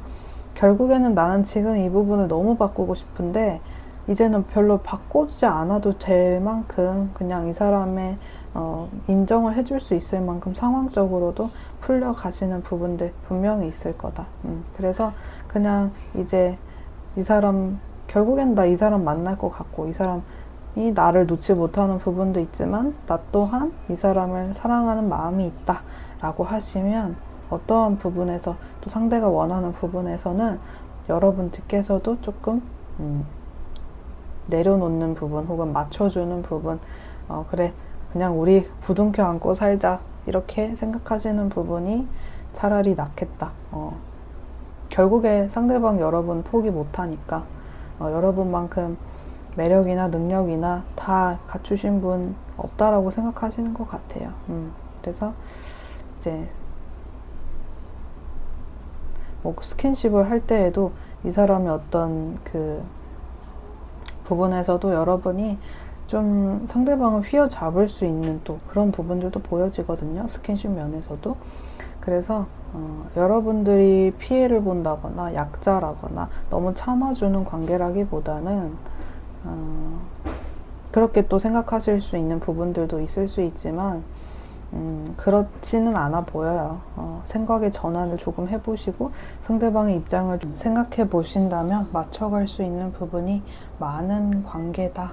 S1: 결국에는 나는 지금 이 부분을 너무 바꾸고 싶은데 이제는 별로 바꾸지 않아도 될 만큼 그냥 이 사람의 인정을 해줄 수 있을 만큼 상황적으로도 풀려가시는 부분들 분명히 있을 거다. 그래서 그냥 이제 이 사람 결국엔 나 이 사람 만날 것 같고 이 사람이 나를 놓지 못하는 부분도 있지만 나 또한 이 사람을 사랑하는 마음이 있다 라고 하시면 어떠한 부분에서 또 상대가 원하는 부분에서는 여러분들께서도 조금 내려놓는 부분 혹은 맞춰주는 부분 그래 그냥 우리 부둥켜 안고 살자 이렇게 생각하시는 부분이 차라리 낫겠다. 결국에 상대방 여러분 포기 못하니까 여러분만큼 매력이나 능력이나 다 갖추신 분 없다라고 생각하시는 것 같아요. 그래서 이제 뭐 스킨십을 할 때에도 이 사람의 어떤 그 부분에서도 여러분이 좀 상대방을 휘어잡을 수 있는 또 그런 부분들도 보여지거든요. 스킨십 면에서도. 그래서 여러분들이 피해를 본다거나 약자라거나 너무 참아주는 관계라기보다는 그렇게 또 생각하실 수 있는 부분들도 있을 수 있지만 그렇지는 않아 보여요. 생각의 전환을 조금 해보시고 상대방의 입장을 좀 생각해 보신다면 맞춰갈 수 있는 부분이 많은 관계다.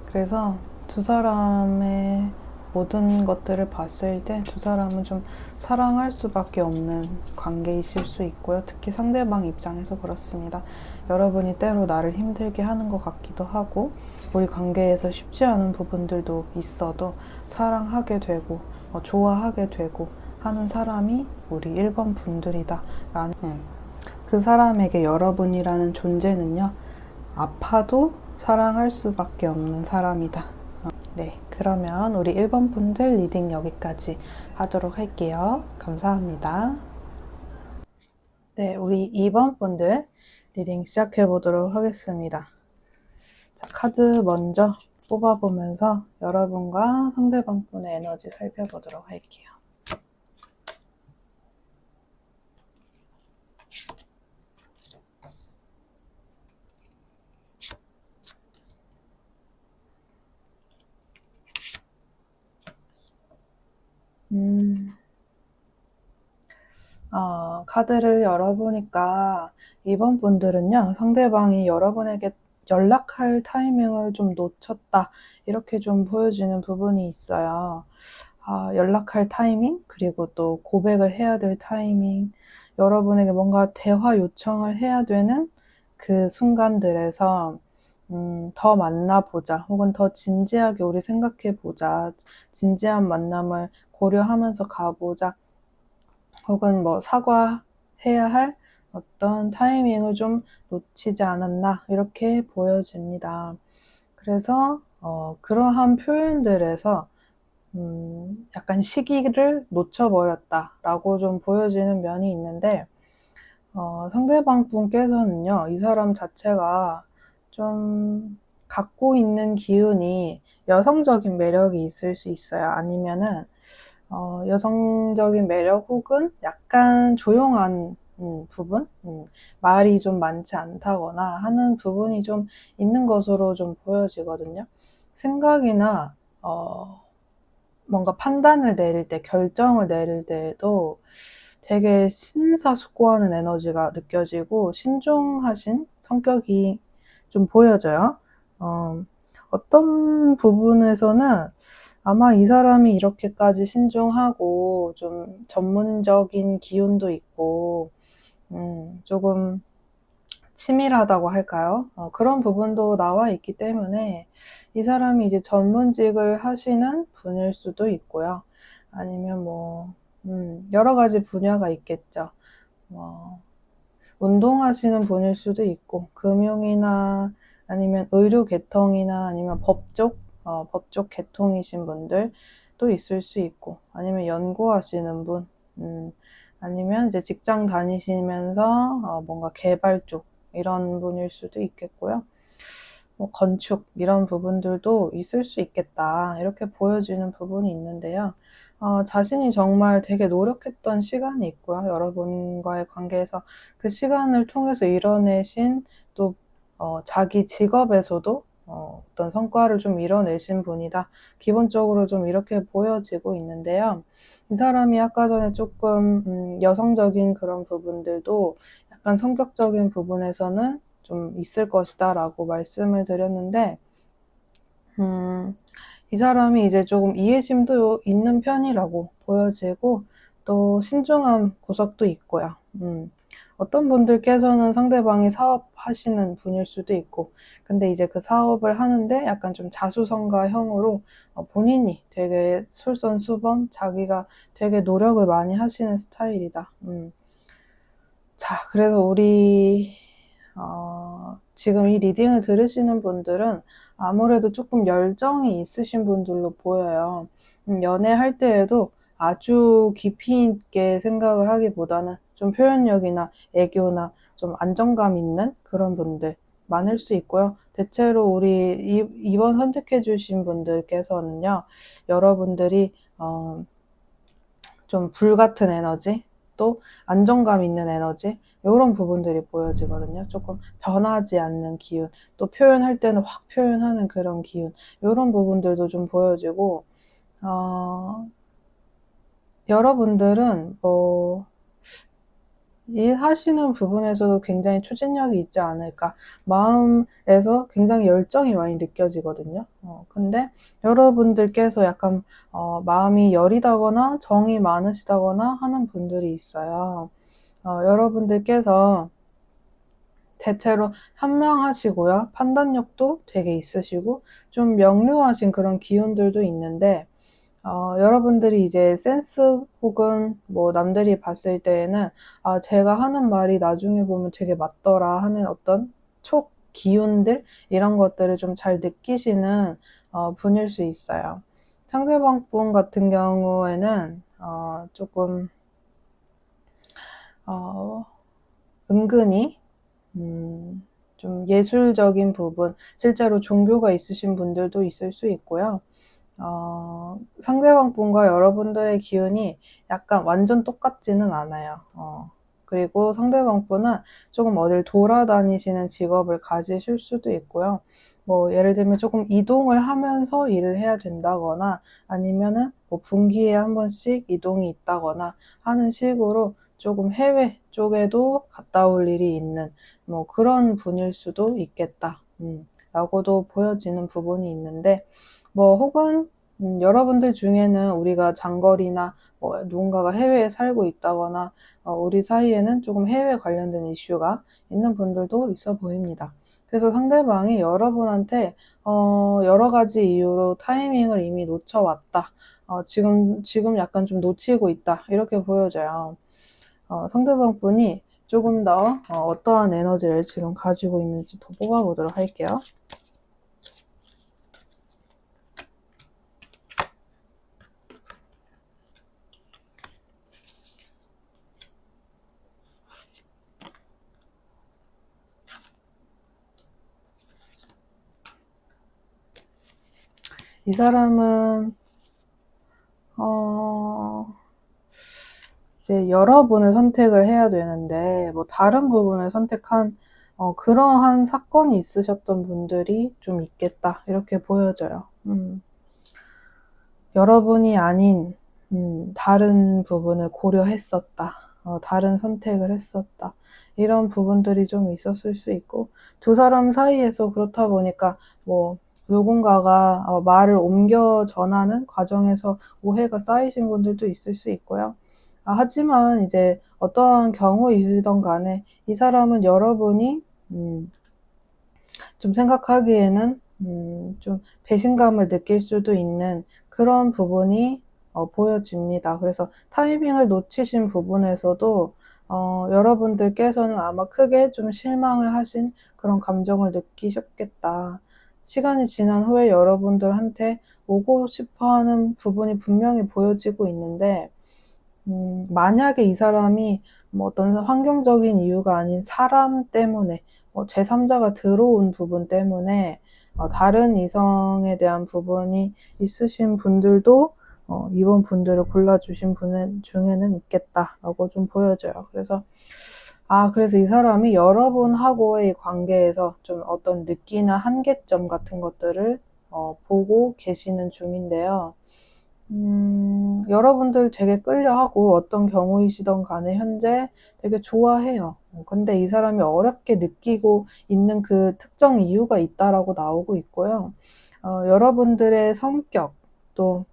S1: 그래서 두 사람의 모든 것들을 봤을 때 두 사람은 좀 사랑할 수밖에 없는 관계이실 수 있고요. 특히 상대방 입장에서 그렇습니다. 여러분이 때로 나를 힘들게 하는 것 같기도 하고 우리 관계에서 쉽지 않은 부분들도 있어도 사랑하게 되고 좋아하게 되고 하는 사람이 우리 1번 분들이다 라는 그 사람에게 여러분이라는 존재는요 아파도 사랑할 수밖에 없는 사람이다. 네, 그러면 우리 1번 분들 리딩 여기까지 하도록 할게요. 감사합니다. 네, 우리 2번 분들 리딩 시작해 보도록 하겠습니다. 자, 카드 먼저 뽑아보면서 여러분과 상대방 분의 에너지 살펴보도록 할게요. 카드를 열어보니까 이번 분들은요, 상대방이 여러분에게 연락할 타이밍을 좀 놓쳤다. 이렇게 좀 보여지는 부분이 있어요. 연락할 타이밍, 그리고 또 고백을 해야 될 타이밍, 여러분에게 뭔가 대화 요청을 해야 되는 그 순간들에서 더 만나보자, 혹은 더 진지하게 우리 생각해보자, 진지한 만남을 고려하면서 가보자, 혹은 뭐 사과해야 할 어떤 타이밍을 좀 놓치지 않았나 이렇게 보여집니다. 그래서 그러한 표현들에서 약간 시기를 놓쳐버렸다라고 좀 보여지는 면이 있는데 상대방 분께서는요 이 사람 자체가 좀 갖고 있는 기운이 여성적인 매력이 있을 수 있어요. 아니면은 여성적인 매력 혹은 약간 조용한 부분? 말이 좀 많지 않다거나 하는 부분이 좀 있는 것으로 좀 보여지거든요. 생각이나 뭔가 판단을 내릴 때, 결정을 내릴 때에도 되게 심사숙고하는 에너지가 느껴지고 신중하신 성격이 좀 보여져요. 어떤 부분에서는 아마 이 사람이 이렇게까지 신중하고 좀 전문적인 기운도 있고 조금 치밀하다고 할까요? 그런 부분도 나와 있기 때문에 이 사람이 이제 전문직을 하시는 분일 수도 있고요. 아니면 뭐 여러 가지 분야가 있겠죠. 운동하시는 분일 수도 있고 금융이나 아니면 의료 계통이나 아니면 법쪽 계통이신 분들도 있을 수 있고 아니면 연구하시는 분 아니면 이제 직장 다니시면서 뭔가 개발 쪽 이런 분일 수도 있겠고요. 뭐 건축 이런 부분들도 있을 수 있겠다 이렇게 보여지는 부분이 있는데요. 자신이 정말 되게 노력했던 시간이 있고요. 여러분과의 관계에서 그 시간을 통해서 이뤄내신 또 자기 직업에서도 어떤 성과를 좀 이뤄내신 분이다. 기본적으로 좀 이렇게 보여지고 있는데요. 이 사람이 아까 전에 조금 여성적인 그런 부분들도 약간 성격적인 부분에서는 좀 있을 것이다 라고 말씀을 드렸는데 이 사람이 이제 조금 이해심도 있는 편이라고 보여지고 또 신중한 구석도 있고요. 어떤 분들께서는 상대방이 사업하시는 분일 수도 있고 근데 이제 그 사업을 하는데 약간 좀 자수성가형으로 본인이 되게 솔선수범 자기가 되게 노력을 많이 하시는 스타일이다. 자, 그래서 우리 지금 이 리딩을 들으시는 분들은 아무래도 조금 열정이 있으신 분들로 보여요. 연애할 때에도 아주 깊이 있게 생각을 하기보다는 좀 표현력이나 애교나 좀 안정감 있는 그런 분들 많을 수 있고요. 대체로 우리 이번 선택해 주신 분들께서는요, 여러분들이 좀 불같은 에너지, 또 안정감 있는 에너지, 이런 부분들이 보여지거든요. 조금 변하지 않는 기운, 또 표현할 때는 확 표현하는 그런 기운, 이런 부분들도 좀 보여지고, 여러분들은 일하시는 부분에서도 굉장히 추진력이 있지 않을까. 마음에서 굉장히 열정이 많이 느껴지거든요. 근데 여러분들께서 약간 마음이 여리다거나 정이 많으시다거나 하는 분들이 있어요. 여러분들께서 대체로 현명하시고요. 판단력도 되게 있으시고 좀 명료하신 그런 기운들도 있는데, 여러분들이 이제 센스 혹은 뭐 남들이 봤을 때에는 제가 하는 말이 나중에 보면 되게 맞더라 하는 어떤 촉, 기운들, 이런 것들을 좀 잘 느끼시는 분일 수 있어요. 상대방 분 같은 경우에는 조금 은근히 좀 예술적인 부분, 실제로 종교가 있으신 분들도 있을 수 있고요. 상대방 분과 여러분들의 기운이 약간 완전 똑같지는 않아요. 그리고 상대방 분은 조금 어딜 돌아다니시는 직업을 가지실 수도 있고요. 뭐 예를 들면 조금 이동을 하면서 일을 해야 된다거나, 아니면은 뭐 분기에 한 번씩 이동이 있다거나 하는 식으로 조금 해외 쪽에도 갔다 올 일이 있는 뭐 그런 분일 수도 있겠다, 라고도 보여지는 부분이 있는데, 뭐 혹은 여러분들 중에는 우리가 장거리나 뭐 누군가가 해외에 살고 있다거나 우리 사이에는 조금 해외 관련된 이슈가 있는 분들도 있어 보입니다. 그래서 상대방이 여러분한테 여러 가지 이유로 타이밍을 이미 놓쳐왔다, 지금 약간 좀 놓치고 있다, 이렇게 보여져요. 상대방 분이 조금 더 어떠한 에너지를 지금 가지고 있는지 더 뽑아보도록 할게요. 이 사람은 이제 여러분을 선택을 해야 되는데, 뭐 다른 부분을 선택한 그러한 사건이 있으셨던 분들이 좀 있겠다, 이렇게 보여져요. 여러분이 아닌 다른 부분을 고려했었다, 다른 선택을 했었다, 이런 부분들이 좀 있었을 수 있고, 두 사람 사이에서 그렇다 보니까 뭐 누군가가 말을 옮겨 전하는 과정에서 오해가 쌓이신 분들도 있을 수 있고요. 하지만 이제 어떠한 경우이시던 간에 이 사람은 여러분이 좀 생각하기에는 좀 배신감을 느낄 수도 있는 그런 부분이 보여집니다. 그래서 타이밍을 놓치신 부분에서도 여러분들께서는 아마 크게 좀 실망을 하신 그런 감정을 느끼셨겠다. 시간이 지난 후에 여러분들한테 오고 싶어 하는 부분이 분명히 보여지고 있는데, 만약에 이 사람이 뭐 어떤 환경적인 이유가 아닌 사람 때문에, 제3자가 들어온 부분 때문에 다른 이성에 대한 부분이 있으신 분들도 이번 분들을 골라주신 분 중에는 있겠다라고 좀 보여져요. 그래서 이 사람이 여러분하고의 관계에서 좀 어떤 느끼나 한계점 같은 것들을 보고 계시는 중인데요. 여러분들 되게 끌려하고 어떤 경우이시던 간에 현재 되게 좋아해요. 근데 이 사람이 어렵게 느끼고 있는 그 특정 이유가 있다라고 나오고 있고요. 여러분들의 성격, 또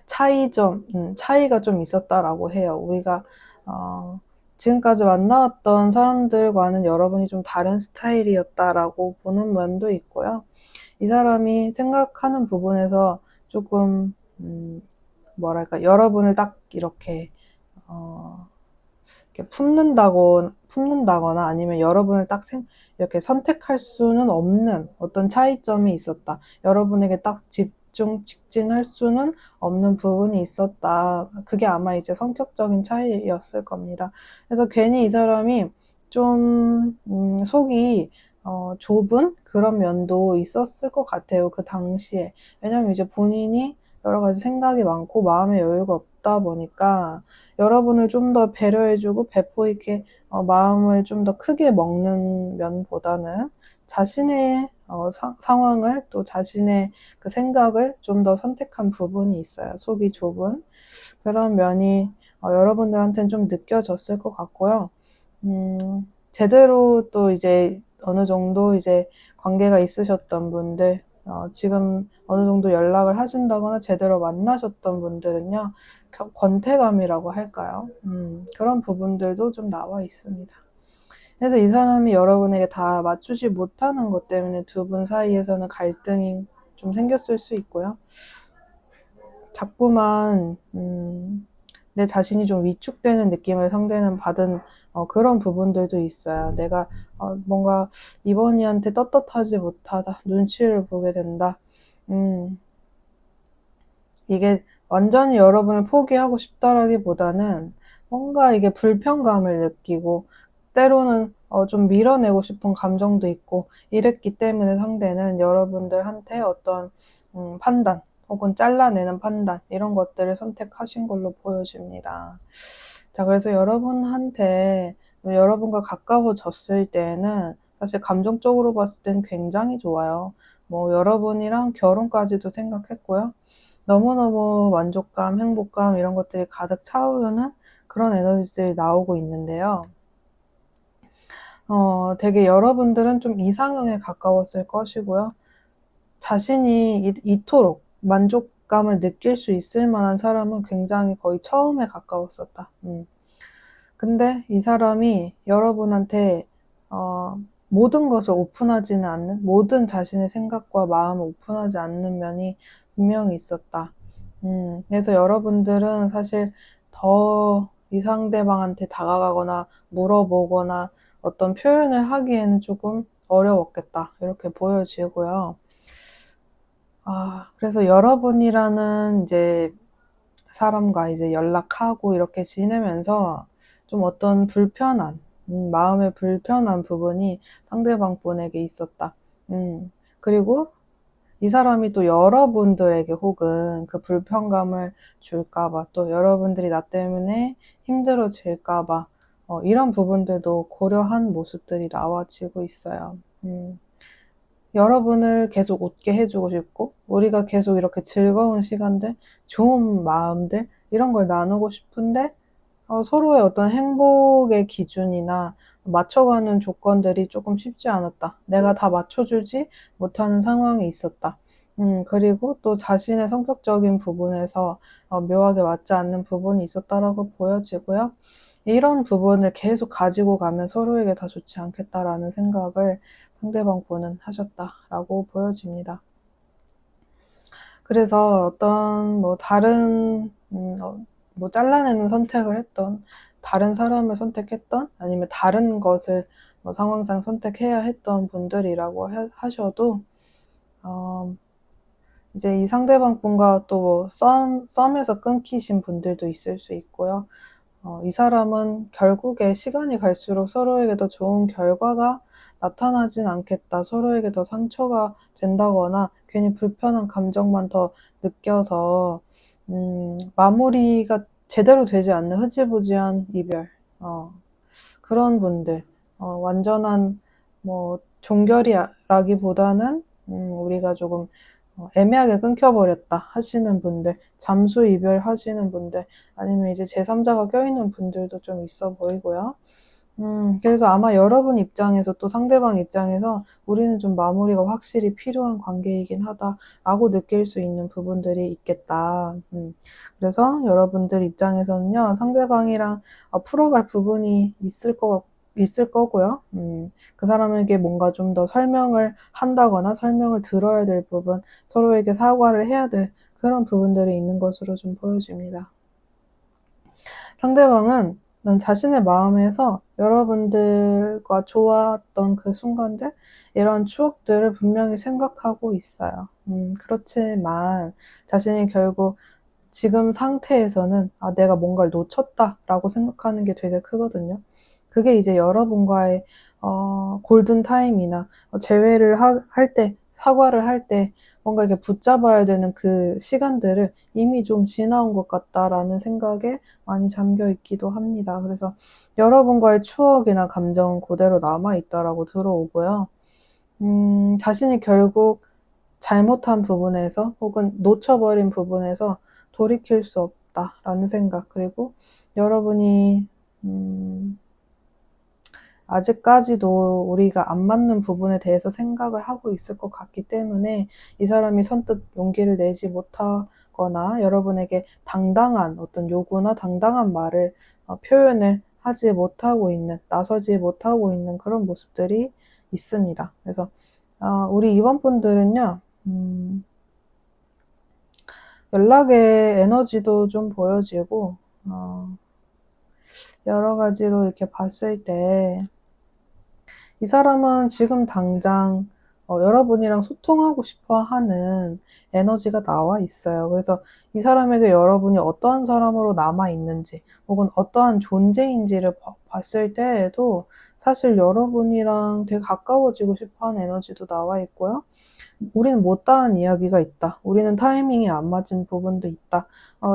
S1: 차이가 좀 있었다라고 해요. 우리가 지금까지 만나왔던 사람들과는 여러분이 좀 다른 스타일이었다라고 보는 면도 있고요. 이 사람이 생각하는 부분에서 조금 여러분을 딱 이렇게 이렇게 품는다거나 아니면 여러분을 딱 이렇게 선택할 수는 없는 어떤 차이점이 있었다. 여러분에게 딱 직진할 수는 없는 부분이 있었다. 그게 아마 이제 성격적인 차이였을 겁니다. 그래서 괜히 이 사람이 좀 속이 좁은 그런 면도 있었을 것 같아요. 그 당시에. 왜냐면 이제 본인이 여러 가지 생각이 많고 마음의 여유가 없다 보니까 여러분을 좀 더 배려해주고 배포 있게 마음을 좀 더 크게 먹는 면보다는 자신의 상황을 또 자신의 그 생각을 좀 더 선택한 부분이 있어요. 속이 좁은 그런 면이 여러분들한테는 좀 느껴졌을 것 같고요. 제대로 또 이제 어느 정도 이제 관계가 있으셨던 분들, 지금 어느 정도 연락을 하신다거나 제대로 만나셨던 분들은요, 권태감이라고 할까요? 그런 부분들도 좀 나와 있습니다. 그래서 이 사람이 여러분에게 다 맞추지 못하는 것 때문에 두 분 사이에서는 갈등이 좀 생겼을 수 있고요. 자꾸만 내 자신이 좀 위축되는 느낌을 상대는 받은 그런 부분들도 있어요. 내가 뭔가 이번이한테 떳떳하지 못하다, 눈치를 보게 된다. 이게 완전히 여러분을 포기하고 싶다라기보다는 뭔가 이게 불편감을 느끼고 때로는 좀 밀어내고 싶은 감정도 있고 이랬기 때문에 상대는 여러분들한테 어떤 판단 혹은 잘라내는 판단 이런 것들을 선택하신 걸로 보여집니다. 자, 그래서 여러분한테 여러분과 가까워졌을 때는 사실 감정적으로 봤을 때는 굉장히 좋아요. 뭐 여러분이랑 결혼까지도 생각했고요. 너무너무 만족감, 행복감 이런 것들이 가득 차오르는 그런 에너지들이 나오고 있는데요. 되게 여러분들은 좀 이상형에 가까웠을 것이고요. 자신이 이토록 만족감을 느낄 수 있을 만한 사람은 굉장히 거의 처음에 가까웠었다. 근데 이 사람이 여러분한테 모든 것을 오픈하지는 않는, 모든 자신의 생각과 마음을 오픈하지 않는 면이 분명히 있었다. 그래서 여러분들은 사실 더 이 상대방한테 다가가거나 물어보거나 어떤 표현을 하기에는 조금 어려웠겠다. 이렇게 보여지고요. 그래서 여러분이라는 이제 사람과 이제 연락하고 이렇게 지내면서 좀 어떤 불편한, 마음의 불편한 부분이 상대방 분에게 있었다. 그리고 이 사람이 또 여러분들에게 혹은 그 불편감을 줄까봐 또 여러분들이 나 때문에 힘들어질까봐 이런 부분들도 고려한 모습들이 나와지고 있어요. 여러분을 계속 웃게 해주고 싶고 우리가 계속 이렇게 즐거운 시간들, 좋은 마음들 이런 걸 나누고 싶은데 서로의 어떤 행복의 기준이나 맞춰가는 조건들이 조금 쉽지 않았다. 내가 다 맞춰주지 못하는 상황이 있었다. 그리고 또 자신의 성격적인 부분에서 묘하게 맞지 않는 부분이 있었다라고 보여지고요. 이런 부분을 계속 가지고 가면 서로에게 다 좋지 않겠다라는 생각을 상대방 분은 하셨다라고 보여집니다. 그래서 어떤 뭐 다른 뭐 잘라내는 선택을 했던, 다른 사람을 선택했던, 아니면 다른 것을 뭐 상황상 선택해야 했던 분들이라고 하셔도 이제 이 상대방 분과 또 썸에서 끊기신 분들도 있을 수 있고요. 이 사람은 결국에 시간이 갈수록 서로에게 더 좋은 결과가 나타나진 않겠다. 서로에게 더 상처가 된다거나 괜히 불편한 감정만 더 느껴서 마무리가 제대로 되지 않는 흐지부지한 이별, 그런 분들, 완전한 뭐 종결이라기보다는 우리가 조금 애매하게 끊겨버렸다 하시는 분들, 잠수 이별 하시는 분들, 아니면 이제 제3자가 껴있는 분들도 좀 있어 보이고요. 그래서 아마 여러분 입장에서 또 상대방 입장에서 우리는 좀 마무리가 확실히 필요한 관계이긴 하다라고 느낄 수 있는 부분들이 있겠다. 그래서 여러분들 입장에서는요, 상대방이랑 풀어갈 부분이 있을 거고요. 그 사람에게 뭔가 좀 더 설명을 한다거나 설명을 들어야 될 부분, 서로에게 사과를 해야 될 그런 부분들이 있는 것으로 좀 보여집니다. 상대방은 난 자신의 마음에서 여러분들과 좋았던 그 순간들, 이런 추억들을 분명히 생각하고 있어요. 그렇지만 자신이 결국 지금 상태에서는 내가 뭔가를 놓쳤다라고 생각하는 게 되게 크거든요. 그게 이제 여러분과의 골든 타임이나 재회를 할 때, 사과를 할 때 뭔가 이렇게 붙잡아야 되는 그 시간들을 이미 좀 지나온 것 같다라는 생각에 많이 잠겨 있기도 합니다. 그래서 여러분과의 추억이나 감정은 그대로 남아 있다라고 들어오고요. 자신이 결국 잘못한 부분에서 혹은 놓쳐버린 부분에서 돌이킬 수 없다라는 생각, 그리고 여러분이 아직까지도 우리가 안 맞는 부분에 대해서 생각을 하고 있을 것 같기 때문에 이 사람이 선뜻 용기를 내지 못하거나 여러분에게 당당한 어떤 요구나 당당한 말을 표현을 하지 못하고 있는, 나서지 못하고 있는 그런 모습들이 있습니다. 그래서 우리 2번 분들은요, 연락의 에너지도 좀 보여지고 여러 가지로 이렇게 봤을 때 이 사람은 지금 당장 여러분이랑 소통하고 싶어 하는 에너지가 나와 있어요. 그래서 이 사람에게 여러분이 어떠한 사람으로 남아 있는지 혹은 어떠한 존재인지를 봤을 때에도 사실 여러분이랑 되게 가까워지고 싶어 하는 에너지도 나와 있고요. 우리는 못다한 이야기가 있다. 우리는 타이밍이 안 맞은 부분도 있다.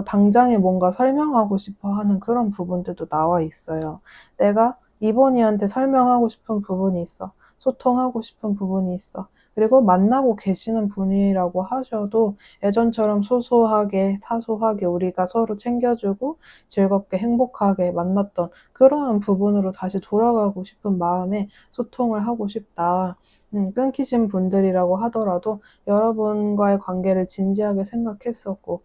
S1: 당장에 뭔가 설명하고 싶어 하는 그런 부분들도 나와 있어요. 내가 이번이한테 설명하고 싶은 부분이 있어. 소통하고 싶은 부분이 있어. 그리고 만나고 계시는 분이라고 하셔도 예전처럼 소소하게, 사소하게 우리가 서로 챙겨주고 즐겁게 행복하게 만났던 그러한 부분으로 다시 돌아가고 싶은 마음에 소통을 하고 싶다. 끊기신 분들이라고 하더라도 여러분과의 관계를 진지하게 생각했었고,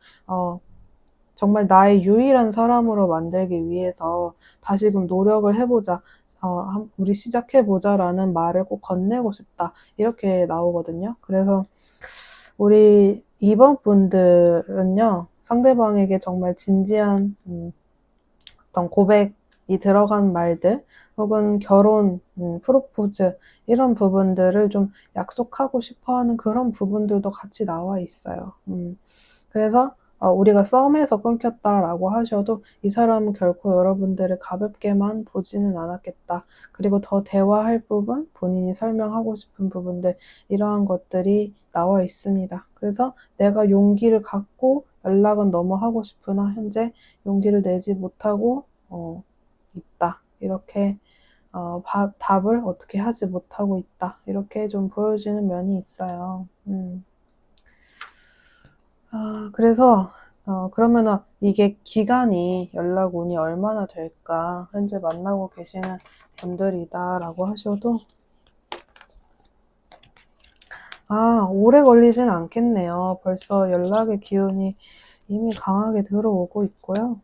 S1: 정말 나의 유일한 사람으로 만들기 위해서 다시금 노력을 해보자, 우리 시작해보자라는 말을 꼭 건네고 싶다. 이렇게 나오거든요. 그래서 우리 2번 분들은요, 상대방에게 정말 진지한 어떤 고백이 들어간 말들, 혹은 결혼, 프로포즈, 이런 부분들을 좀 약속하고 싶어 하는 그런 부분들도 같이 나와 있어요. 그래서 우리가 썸에서 끊겼다라고 하셔도 이 사람은 결코 여러분들을 가볍게만 보지는 않았겠다. 그리고 더 대화할 부분, 본인이 설명하고 싶은 부분들, 이러한 것들이 나와 있습니다. 그래서 내가 용기를 갖고 연락은 너무 하고 싶으나 현재 용기를 내지 못하고 있다. 이렇게 답을 어떻게 하지 못하고 있다. 이렇게 좀 보여지는 면이 있어요. 그래서 그러면은 이게 기간이, 연락 운이 얼마나 될까? 현재 만나고 계시는 분들이다라고 하셔도 오래 걸리진 않겠네요. 벌써 연락의 기운이 이미 강하게 들어오고 있고요.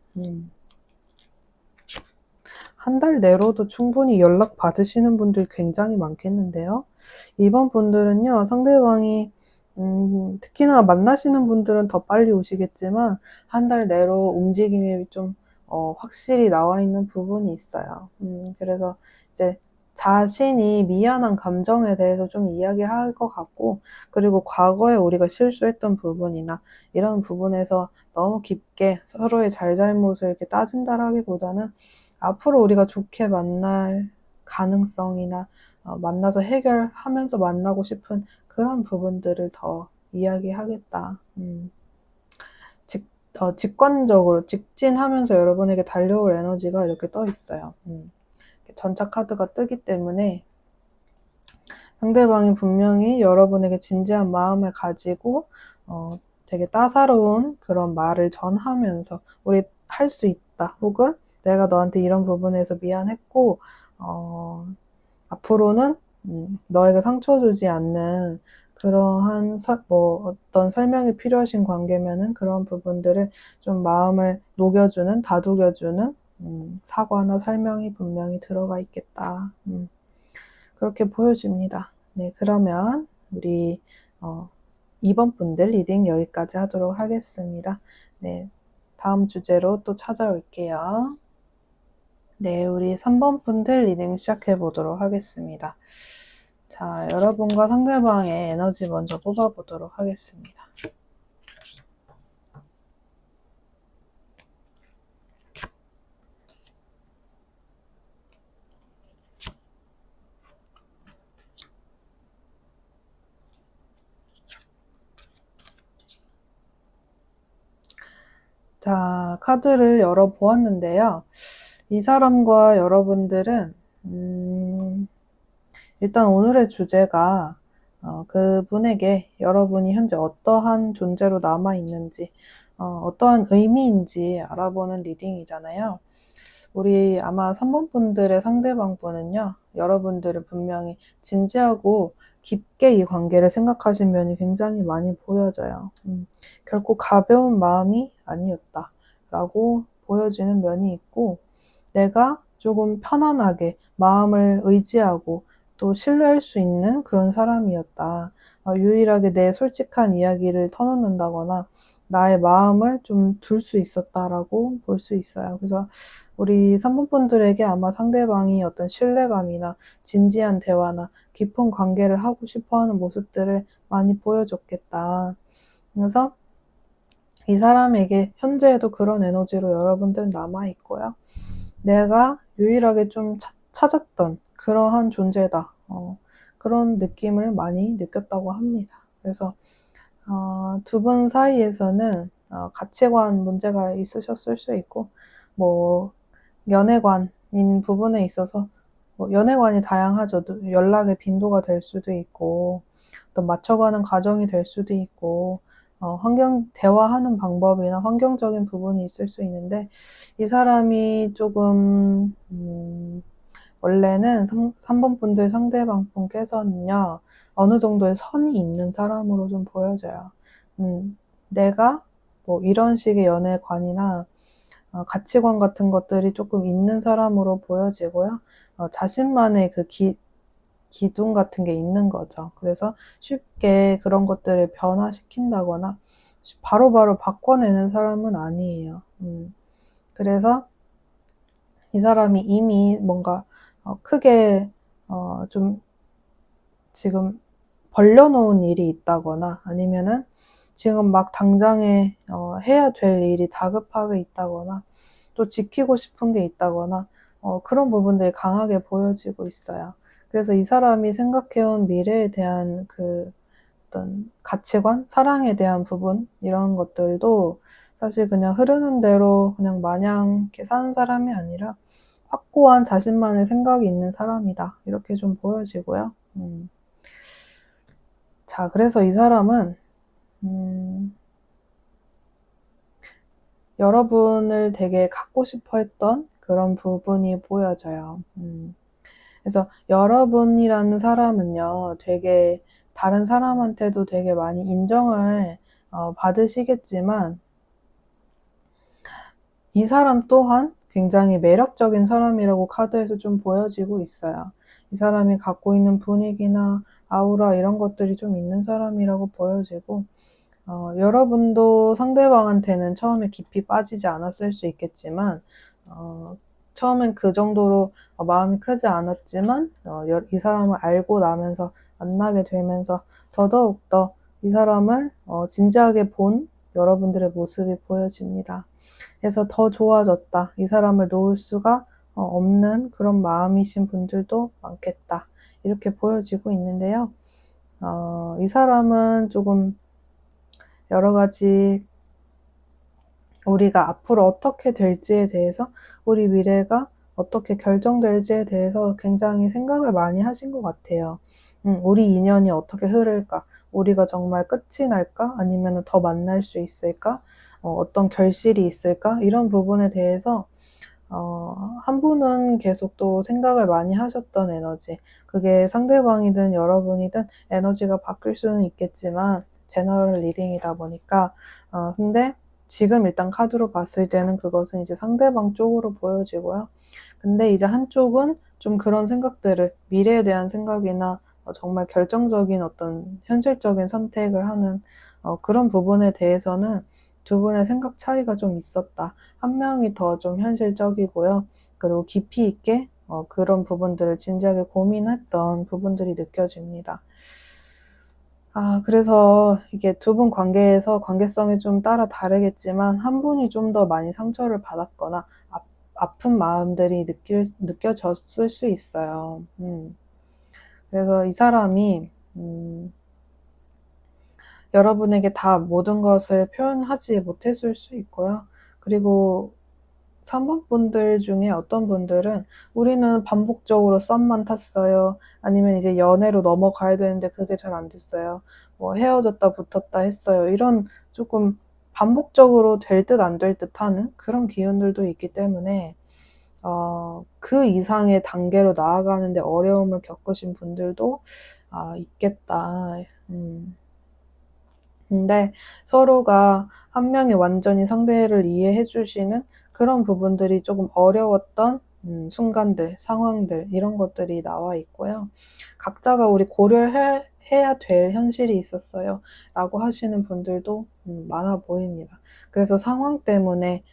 S1: 한 달 내로도 충분히 연락 받으시는 분들 굉장히 많겠는데요. 이번 분들은요, 상대방이 특히나 만나시는 분들은 더 빨리 오시겠지만 한 달 내로 움직임이 좀 확실히 나와 있는 부분이 있어요. 그래서 이제 자신이 미안한 감정에 대해서 좀 이야기할 것 같고, 그리고 과거에 우리가 실수했던 부분이나 이런 부분에서 너무 깊게 서로의 잘잘못을 이렇게 따진다라기보다는 앞으로 우리가 좋게 만날 가능성이나 만나서 해결하면서 만나고 싶은 그런 부분들을 더 이야기하겠다. 직관적으로 직진하면서 여러분에게 달려올 에너지가 이렇게 떠 있어요. 전차 카드가 뜨기 때문에 상대방이 분명히 여러분에게 진지한 마음을 가지고 되게 따사로운 그런 말을 전하면서 우리 할 수 있다, 혹은 내가 너한테 이런 부분에서 미안했고 앞으로는 너에게 상처 주지 않는 그러한 어떤 설명이 필요하신 관계면은 그런 부분들을 좀 마음을 녹여주는, 다독여주는 사과나 설명이 분명히 들어가 있겠다. 그렇게 보여집니다. 네, 그러면 우리 2번 분들 리딩 여기까지 하도록 하겠습니다. 네, 다음 주제로 또 찾아올게요. 네, 우리 3번 분들 리딩 시작해 보도록 하겠습니다. 자, 여러분과 상대방의 에너지 먼저 뽑아보도록 하겠습니다. 자, 카드를 열어보았는데요. 이 사람과 여러분들은 일단 오늘의 주제가 그분에게 여러분이 현재 어떠한 존재로 남아있는지 어떠한 의미인지 알아보는 리딩이잖아요. 우리 아마 3번 분들의 상대방 분은요. 여러분들을 분명히 진지하고 깊게 이 관계를 생각하신 면이 굉장히 많이 보여져요. 결코 가벼운 마음이 아니었다 라고 보여지는 면이 있고, 내가 조금 편안하게 마음을 의지하고 또 신뢰할 수 있는 그런 사람이었다. 유일하게 내 솔직한 이야기를 터놓는다거나 나의 마음을 좀 둘 수 있었다라고 볼 수 있어요. 그래서 우리 3번 분들에게 아마 상대방이 어떤 신뢰감이나 진지한 대화나 깊은 관계를 하고 싶어하는 모습들을 많이 보여줬겠다. 그래서 이 사람에게 현재에도 그런 에너지로 여러분들은 남아있고요. 내가 유일하게 좀 찾았던 그러한 존재다. 그런 느낌을 많이 느꼈다고 합니다. 그래서 두 분 사이에서는 가치관 문제가 있으셨을 수 있고, 뭐 연애관인 부분에 있어서 연애관이 다양하죠. 연락의 빈도가 될 수도 있고, 또 맞춰가는 과정이 될 수도 있고, 대화하는 방법이나 환경적인 부분이 있을 수 있는데, 이 사람이 조금 원래는 3번 분들 상대방 분께서는요, 어느 정도의 선이 있는 사람으로 좀 보여져요. 내가 뭐 이런 식의 연애관이나 가치관 같은 것들이 조금 있는 사람으로 보여지고요. 자신만의 그 기둥 같은 게 있는 거죠. 그래서 쉽게 그런 것들을 변화시킨다거나 바로바로 바꿔내는 사람은 아니에요. 그래서 이 사람이 이미 뭔가 크게 좀 지금 벌려놓은 일이 있다거나 아니면은 지금 막 당장에 해야 될 일이 다급하게 있다거나 또 지키고 싶은 게 있다거나 그런 부분들이 강하게 보여지고 있어요. 그래서 이 사람이 생각해온 미래에 대한 그 어떤 가치관, 사랑에 대한 부분 이런 것들도 사실 그냥 흐르는 대로 그냥 마냥 이렇게 사는 사람이 아니라 확고한 자신만의 생각이 있는 사람이다. 이렇게 좀 보여지고요. 자, 그래서 이 사람은 여러분을 되게 갖고 싶어 했던 그런 부분이 보여져요. 그래서 여러분이라는 사람은요, 되게 다른 사람한테도 되게 많이 인정을 받으시겠지만, 이 사람 또한 굉장히 매력적인 사람이라고 카드에서 좀 보여지고 있어요. 이 사람이 갖고 있는 분위기나 아우라 이런 것들이 좀 있는 사람이라고 보여지고, 여러분도 상대방한테는 처음에 깊이 빠지지 않았을 수 있겠지만, 처음엔 그 정도로 마음이 크지 않았지만, 이 사람을 알고 나면서 만나게 되면서 더더욱더 이 사람을 진지하게 본 여러분들의 모습이 보여집니다. 그래서 더 좋아졌다. 이 사람을 놓을 수가 없는 그런 마음이신 분들도 많겠다. 이렇게 보여지고 있는데요. 이 사람은 조금 여러 가지 우리가 앞으로 어떻게 될지에 대해서, 우리 미래가 어떻게 결정될지에 대해서 굉장히 생각을 많이 하신 것 같아요. 우리 인연이 어떻게 흐를까? 우리가 정말 끝이 날까? 아니면 더 만날 수 있을까? 어떤 결실이 있을까? 이런 부분에 대해서 한 분은 계속 또 생각을 많이 하셨던 에너지, 그게 상대방이든 여러분이든 에너지가 바뀔 수는 있겠지만 제너럴 리딩이다 보니까 근데 지금 일단 카드로 봤을 때는 그것은 이제 상대방 쪽으로 보여지고요. 근데 이제 한쪽은 좀 그런 생각들을, 미래에 대한 생각이나 정말 결정적인 어떤 현실적인 선택을 하는 그런 부분에 대해서는 두 분의 생각 차이가 좀 있었다. 한 명이 더 좀 현실적이고요. 그리고 깊이 있게 그런 부분들을 진지하게 고민했던 부분들이 느껴집니다. 그래서 이게 두 분 관계에서 관계성이 좀 따라 다르겠지만 한 분이 좀 더 많이 상처를 받았거나 아픈 마음들이 느껴졌을 수 있어요. 그래서 이 사람이 여러분에게 다 모든 것을 표현하지 못했을 수 있고요. 그리고 3번 분들 중에 어떤 분들은 우리는 반복적으로 썸만 탔어요. 아니면 이제 연애로 넘어가야 되는데 그게 잘 안 됐어요. 뭐 헤어졌다 붙었다 했어요. 이런 조금 반복적으로 될 듯 안 될 듯 하는 그런 기운들도 있기 때문에 그 이상의 단계로 나아가는데 어려움을 겪으신 분들도 있겠다. 근데 서로가 한 명이 완전히 상대를 이해해 주시는 그런 부분들이 조금 어려웠던 순간들, 상황들 이런 것들이 나와 있고요. 각자가 우리 고려해야 될 현실이 있었어요 라고 하시는 분들도 많아 보입니다. 그래서 상황 때문에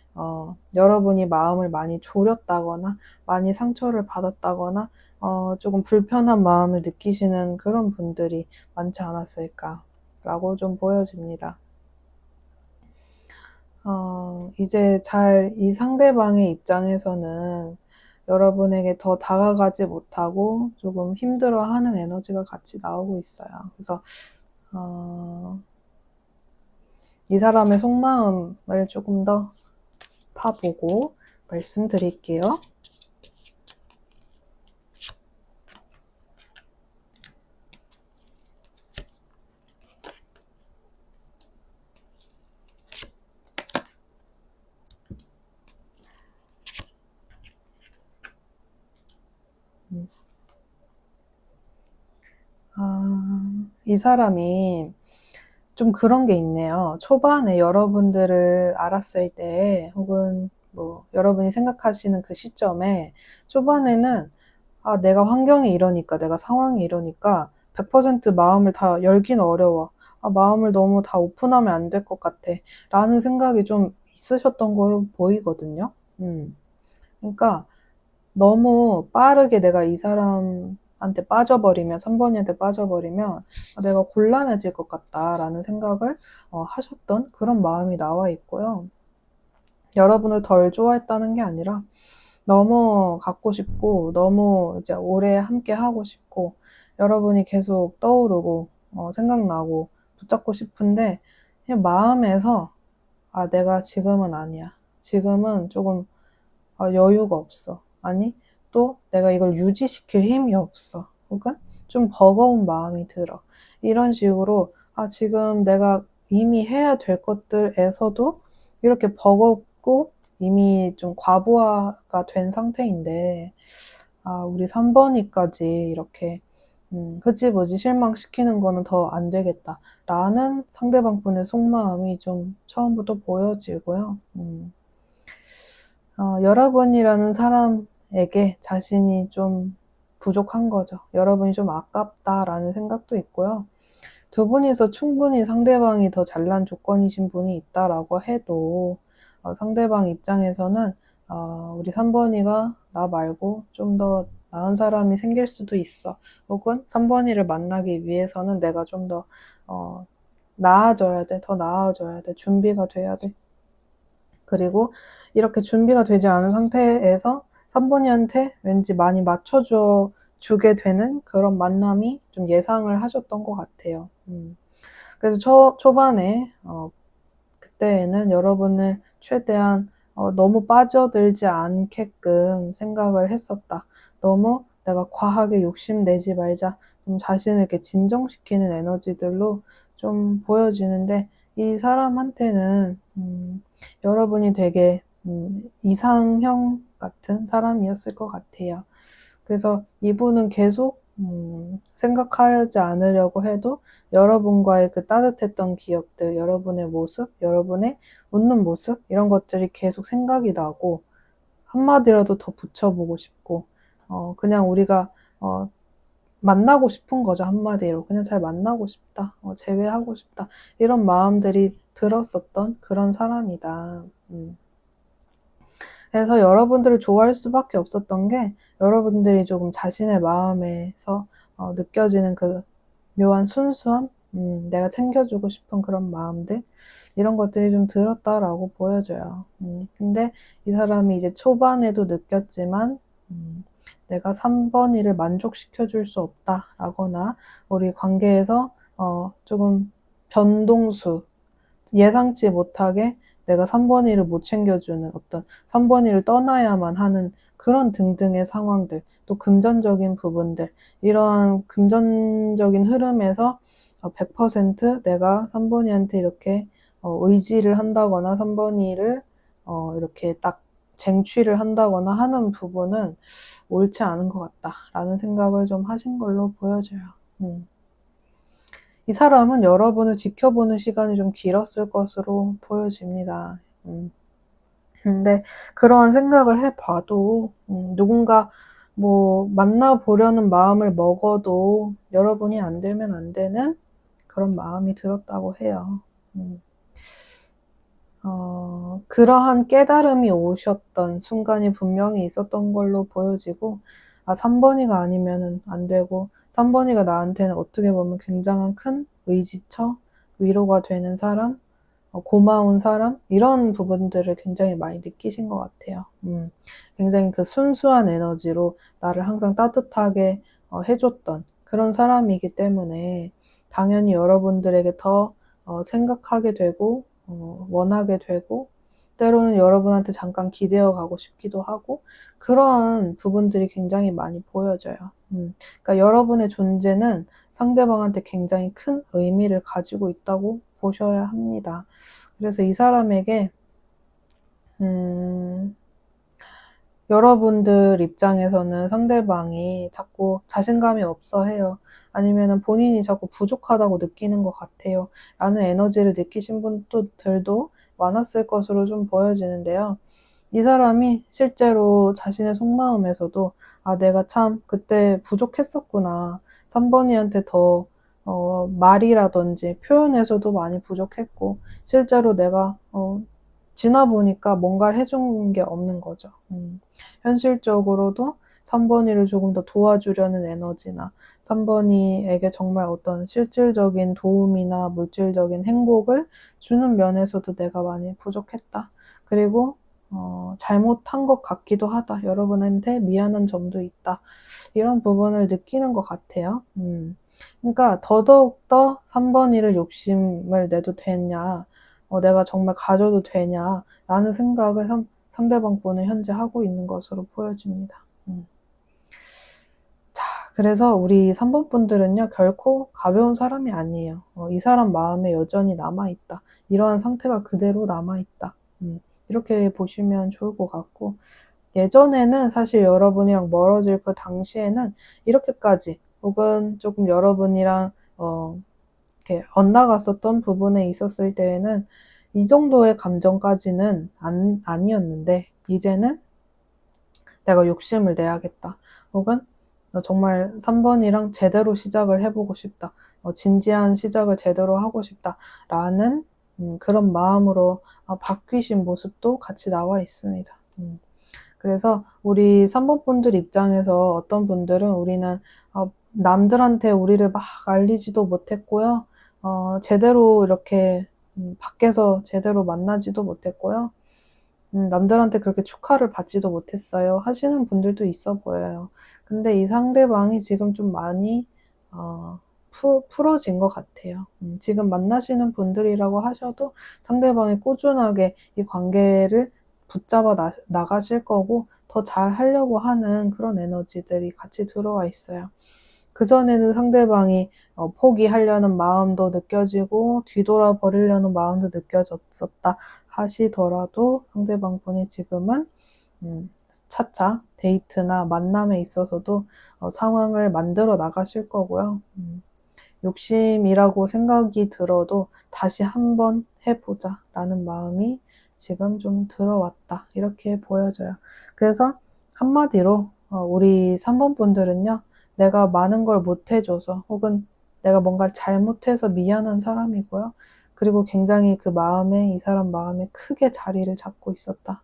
S1: 여러분이 마음을 많이 졸였다거나 많이 상처를 받았다거나 조금 불편한 마음을 느끼시는 그런 분들이 많지 않았을까 라고 좀 보여집니다. 이제 이 상대방의 입장에서는 여러분에게 더 다가가지 못하고 조금 힘들어하는 에너지가 같이 나오고 있어요. 그래서 이 사람의 속마음을 조금 더 파보고 말씀드릴게요. 이 사람이 좀 그런 게 있네요. 초반에 여러분들을 알았을 때 혹은 뭐 여러분이 생각하시는 그 시점에 초반에는 내가 환경이 이러니까, 내가 상황이 이러니까 100% 마음을 다 열긴 어려워. 마음을 너무 다 오픈하면 안 될 것 같아. 라는 생각이 좀 있으셨던 걸로 보이거든요. 그러니까 너무 빠르게 내가 이 사람한테 빠져버리면, 3번이한테 빠져버리면 내가 곤란해질 것 같다라는 생각을 하셨던 그런 마음이 나와 있고요. 여러분을 덜 좋아했다는 게 아니라 너무 갖고 싶고 너무 이제 오래 함께 하고 싶고 여러분이 계속 떠오르고 생각나고 붙잡고 싶은데 그냥 마음에서 내가 지금은 아니야. 지금은 조금 여유가 없어. 아니 또 내가 이걸 유지시킬 힘이 없어. 혹은 좀 버거운 마음이 들어. 이런 식으로 지금 내가 이미 해야 될 것들에서도 이렇게 버겁고 이미 좀 과부하가 된 상태인데 우리 3번이까지 이렇게 흐지부지 실망시키는 거는 더 안 되겠다 라는 상대방 분의 속마음이 좀 처음부터 보여지고요. 여러분이라는 사람에게 자신이 좀 부족한 거죠. 여러분이 좀 아깝다라는 생각도 있고요. 두 분이서 충분히 상대방이 더 잘난 조건이신 분이 있다라고 해도 상대방 입장에서는 우리 3번이가 나 말고 좀 더 나은 사람이 생길 수도 있어. 혹은 3번이를 만나기 위해서는 내가 좀 더 나아져야 돼. 더 나아져야 돼. 준비가 돼야 돼. 그리고 이렇게 준비가 되지 않은 상태에서 3번이한테 왠지 많이 주게 되는 그런 만남이 좀 예상을 하셨던 것 같아요. 그래서 초반에 그때에는 여러분을 최대한 너무 빠져들지 않게끔 생각을 했었다. 너무 내가 과하게 욕심내지 말자. 좀 자신을 이렇게 진정시키는 에너지들로 좀 보여지는데 이 사람한테는 여러분이 되게 이상형 같은 사람이었을 것 같아요. 그래서 이분은 계속 생각하지 않으려고 해도 여러분과의 그 따뜻했던 기억들, 여러분의 모습, 여러분의 웃는 모습 이런 것들이 계속 생각이 나고 한마디라도 더 붙여보고 싶고 그냥 우리가 만나고 싶은 거죠. 한마디로 그냥 잘 만나고 싶다, 재회하고 싶다 이런 마음들이 들었었던 그런 사람이다. 그래서 여러분들을 좋아할 수밖에 없었던 게 여러분들이 조금 자신의 마음에서 느껴지는 그 묘한 순수함, 내가 챙겨주고 싶은 그런 마음들, 이런 것들이 좀 들었다라고 보여져요. 근데 이 사람이 이제 초반에도 느꼈지만, 내가 3번 일을 만족시켜줄 수 없다라거나, 우리 관계에서 조금 변동수, 예상치 못하게 내가 3번 일을 못 챙겨주는 어떤 3번 일을 떠나야만 하는 그런 등등의 상황들, 또 금전적인 부분들, 이러한 금전적인 흐름에서 100% 내가 3번이한테 이렇게 의지를 한다거나 3번이를 이렇게 딱 쟁취를 한다거나 하는 부분은 옳지 않은 것 같다라는 생각을 좀 하신 걸로 보여져요. 이 사람은 여러분을 지켜보는 시간이 좀 길었을 것으로 보여집니다. 근데 그러한 생각을 해봐도 누군가 뭐 만나보려는 마음을 먹어도 여러분이 안 되면 안 되는 그런 마음이 들었다고 해요. 그러한 깨달음이 오셨던 순간이 분명히 있었던 걸로 보여지고, 3번이가 아니면은 안 되고, 3번이가 나한테는 어떻게 보면 굉장한 큰 의지처, 위로가 되는 사람, 고마운 사람, 이런 부분들을 굉장히 많이 느끼신 것 같아요. 굉장히 그 순수한 에너지로 나를 항상 따뜻하게 해줬던 그런 사람이기 때문에 당연히 여러분들에게 더 생각하게 되고, 원하게 되고, 때로는 여러분한테 잠깐 기대어 가고 싶기도 하고, 그런 부분들이 굉장히 많이 보여져요. 그러니까 여러분의 존재는 상대방한테 굉장히 큰 의미를 가지고 있다고 보셔야 합니다. 그래서 이 사람에게 여러분들 입장에서는 상대방이 자꾸 자신감이 없어 해요. 아니면은 본인이 자꾸 부족하다고 느끼는 것 같아요. 라는 에너지를 느끼신 분들도 많았을 것으로 좀 보여지는데요. 이 사람이 실제로 자신의 속마음에서도 내가 참 그때 부족했었구나. 3번이한테 더 말이라든지 표현에서도 많이 부족했고, 실제로 내가 지나보니까 뭔가를 해준 게 없는 거죠. 현실적으로도 3번이를 조금 더 도와주려는 에너지나 3번이에게 정말 어떤 실질적인 도움이나 물질적인 행복을 주는 면에서도 내가 많이 부족했다. 그리고 잘못한 것 같기도 하다. 여러분한테 미안한 점도 있다. 이런 부분을 느끼는 것 같아요. 그러니까 더더욱더 3번이를 욕심을 내도 되냐, 내가 정말 가져도 되냐 라는 생각을 상대방 분은 현재 하고 있는 것으로 보여집니다. 자, 그래서 우리 3번 분들은요, 결코 가벼운 사람이 아니에요. 이 사람 마음에 여전히 남아있다. 이러한 상태가 그대로 남아있다. 이렇게 보시면 좋을 것 같고, 예전에는 사실 여러분이랑 멀어질 그 당시에는 이렇게까지, 혹은 조금 여러분이랑 이렇게 엇나갔었던 부분에 있었을 때에는 이 정도의 감정까지는 아니었는데, 이제는 내가 욕심을 내야겠다. 혹은 정말 3번이랑 제대로 시작을 해보고 싶다. 진지한 시작을 제대로 하고 싶다. 라는 그런 마음으로 바뀌신 모습도 같이 나와 있습니다. 그래서 우리 3번 분들 입장에서 어떤 분들은 우리는 남들한테 우리를 막 알리지도 못했고요. 제대로 이렇게 밖에서 제대로 만나지도 못했고요. 남들한테 그렇게 축하를 받지도 못했어요. 하시는 분들도 있어 보여요. 근데 이 상대방이 지금 좀 많이 풀어진 것 같아요. 지금 만나시는 분들이라고 하셔도 상대방이 꾸준하게 이 관계를 붙잡아 나가실 거고, 더 잘 하려고 하는 그런 에너지들이 같이 들어와 있어요. 그전에는 상대방이 포기하려는 마음도 느껴지고 뒤돌아 버리려는 마음도 느껴졌었다 하시더라도, 상대방 분이 지금은 차차 데이트나 만남에 있어서도 상황을 만들어 나가실 거고요. 욕심이라고 생각이 들어도 다시 한번 해보자 라는 마음이 지금 좀 들어왔다, 이렇게 보여져요. 그래서 한마디로 우리 3번 분들은요, 내가 많은 걸 못해줘서, 혹은 내가 뭔가 잘못해서 미안한 사람이고요. 그리고 굉장히 그 마음에, 이 사람 마음에 크게 자리를 잡고 있었다.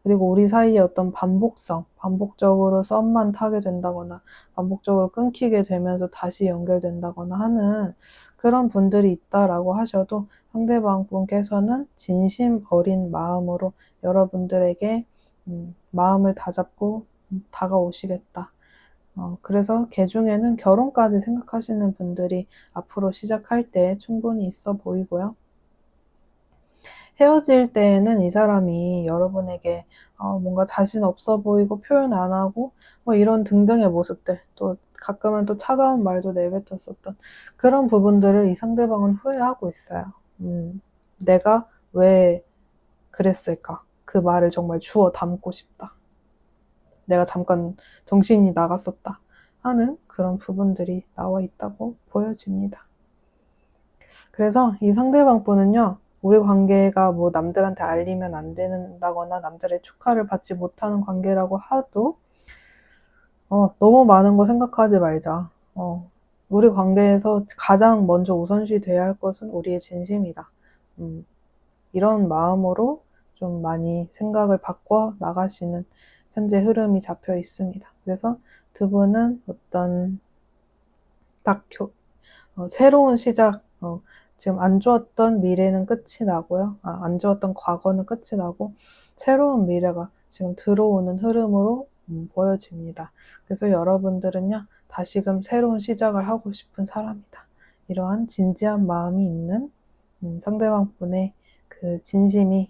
S1: 그리고 우리 사이에 어떤 반복적으로 썸만 타게 된다거나 반복적으로 끊기게 되면서 다시 연결된다거나 하는 그런 분들이 있다라고 하셔도 상대방 분께서는 진심 어린 마음으로 여러분들에게 마음을 다잡고 다가오시겠다. 그래서 개 중에는 결혼까지 생각하시는 분들이 앞으로 시작할 때 충분히 있어 보이고요. 헤어질 때에는 이 사람이 여러분에게 뭔가 자신 없어 보이고 표현 안 하고 뭐 이런 등등의 모습들, 또 가끔은 또 차가운 말도 내뱉었었던 그런 부분들을 이 상대방은 후회하고 있어요. 내가 왜 그랬을까? 그 말을 정말 주워 담고 싶다. 내가 잠깐 정신이 나갔었다 하는 그런 부분들이 나와 있다고 보여집니다. 그래서 이 상대방 분은요, 우리 관계가 뭐 남들한테 알리면 안 된다거나 남들의 축하를 받지 못하는 관계라고 하도 너무 많은 거 생각하지 말자. 우리 관계에서 가장 먼저 우선시 돼야 할 것은 우리의 진심이다. 이런 마음으로 좀 많이 생각을 바꿔 나가시는 현재 흐름이 잡혀 있습니다. 그래서 두 분은 어떤 딱 새로운 시작, 지금 안 좋았던 미래는 끝이 나고요. 안 좋았던 과거는 끝이 나고 새로운 미래가 지금 들어오는 흐름으로 보여집니다. 그래서 여러분들은요, 다시금 새로운 시작을 하고 싶은 사람이다. 이러한 진지한 마음이 있는 상대방 분의 그 진심이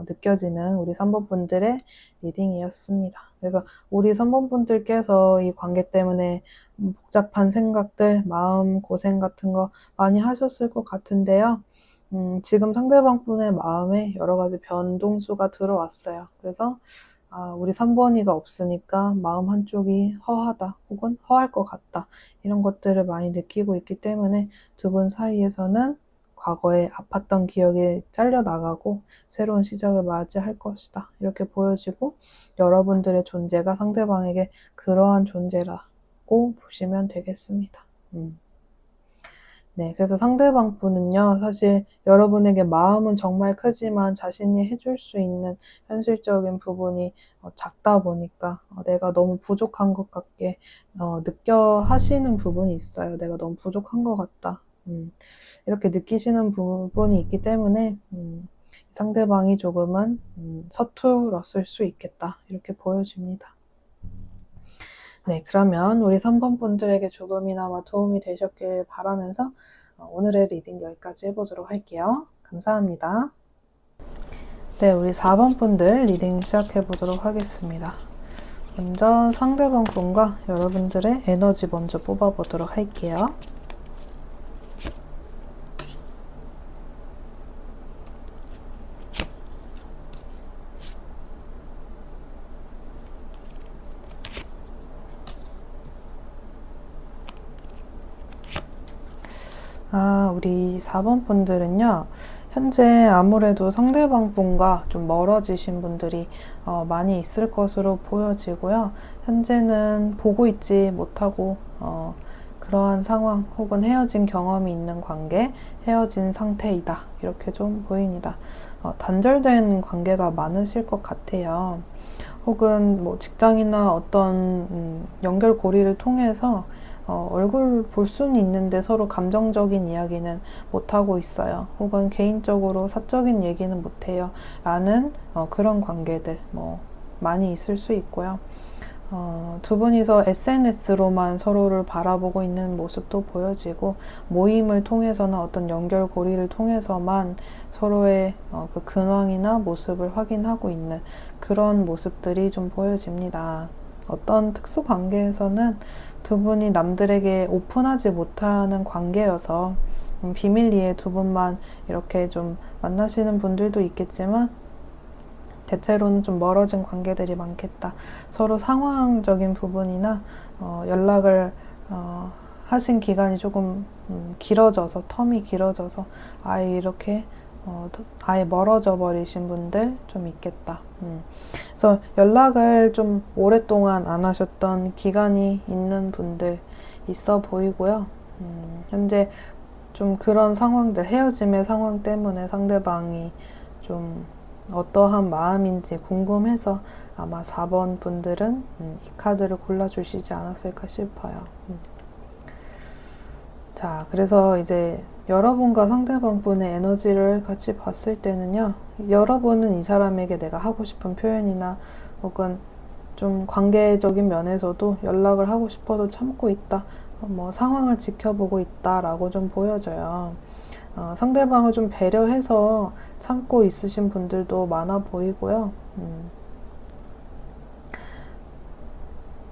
S1: 느껴지는 우리 3번 분들의 리딩이었습니다. 그래서 우리 3번 분들께서 이 관계 때문에 복잡한 생각들, 마음 고생 같은 거 많이 하셨을 것 같은데요. 지금 상대방 분의 마음에 여러 가지 변동수가 들어왔어요. 그래서 우리 3번이가 없으니까 마음 한쪽이 허하다 혹은 허할 것 같다 이런 것들을 많이 느끼고 있기 때문에 두 분 사이에서는 과거에 아팠던 기억이 잘려나가고 새로운 시작을 맞이할 것이다 이렇게 보여지고 여러분들의 존재가 상대방에게 그러한 존재라고 보시면 되겠습니다. 네, 그래서 상대방 분은요, 사실 여러분에게 마음은 정말 크지만 자신이 해줄 수 있는 현실적인 부분이 작다 보니까 내가 너무 부족한 것 같게 느껴 하시는 부분이 있어요. 내가 너무 부족한 것 같다. 이렇게 느끼시는 부분이 있기 때문에 상대방이 조금은 서툴었을 수 있겠다. 이렇게 보여집니다. 네, 그러면 우리 3번 분들에게 조금이나마 도움이 되셨길 바라면서 오늘의 리딩 여기까지 해보도록 할게요. 감사합니다. 네, 우리 4번 분들 리딩 시작해 보도록 하겠습니다. 먼저 상대방 분과 여러분들의 에너지 먼저 뽑아보도록 할게요. 우리 4번 분들은요, 현재 아무래도 상대방 분과 좀 멀어지신 분들이 많이 있을 것으로 보여지고요. 현재는 보고 있지 못하고 그러한 상황 혹은 헤어진 경험이 있는 관계, 헤어진 상태이다. 이렇게 좀 보입니다. 단절된 관계가 많으실 것 같아요. 혹은 뭐 직장이나 어떤 연결고리를 통해서 얼굴 볼 수는 있는데 서로 감정적인 이야기는 못하고 있어요. 혹은 개인적으로 사적인 얘기는 못해요. 라는 그런 관계들 많이 있을 수 있고요. 두 분이서 SNS로만 서로를 바라보고 있는 모습도 보여지고 모임을 통해서나 어떤 연결고리를 통해서만 서로의 그 근황이나 모습을 확인하고 있는 그런 모습들이 좀 보여집니다. 어떤 특수 관계에서는 두 분이 남들에게 오픈하지 못하는 관계여서 비밀리에 두 분만 이렇게 좀 만나시는 분들도 있겠지만 대체로는 좀 멀어진 관계들이 많겠다. 서로 상황적인 부분이나 연락을 하신 기간이 조금 길어져서 텀이 길어져서 아예 이렇게 아예 멀어져 버리신 분들 좀 있겠다. 그래서 연락을 좀 오랫동안 안 하셨던 기간이 있는 분들 있어 보이고요. 현재 좀 그런 상황들, 헤어짐의 상황 때문에 상대방이 좀 어떠한 마음인지 궁금해서 아마 4번 분들은 이 카드를 골라주시지 않았을까 싶어요. 자, 그래서 이제 여러분과 상대방 분의 에너지를 같이 봤을 때는요, 여러분은 이 사람에게 내가 하고 싶은 표현이나 혹은 좀 관계적인 면에서도 연락을 하고 싶어도 참고 있다, 뭐 상황을 지켜보고 있다라고 좀 보여져요. 상대방을 좀 배려해서 참고 있으신 분들도 많아 보이고요.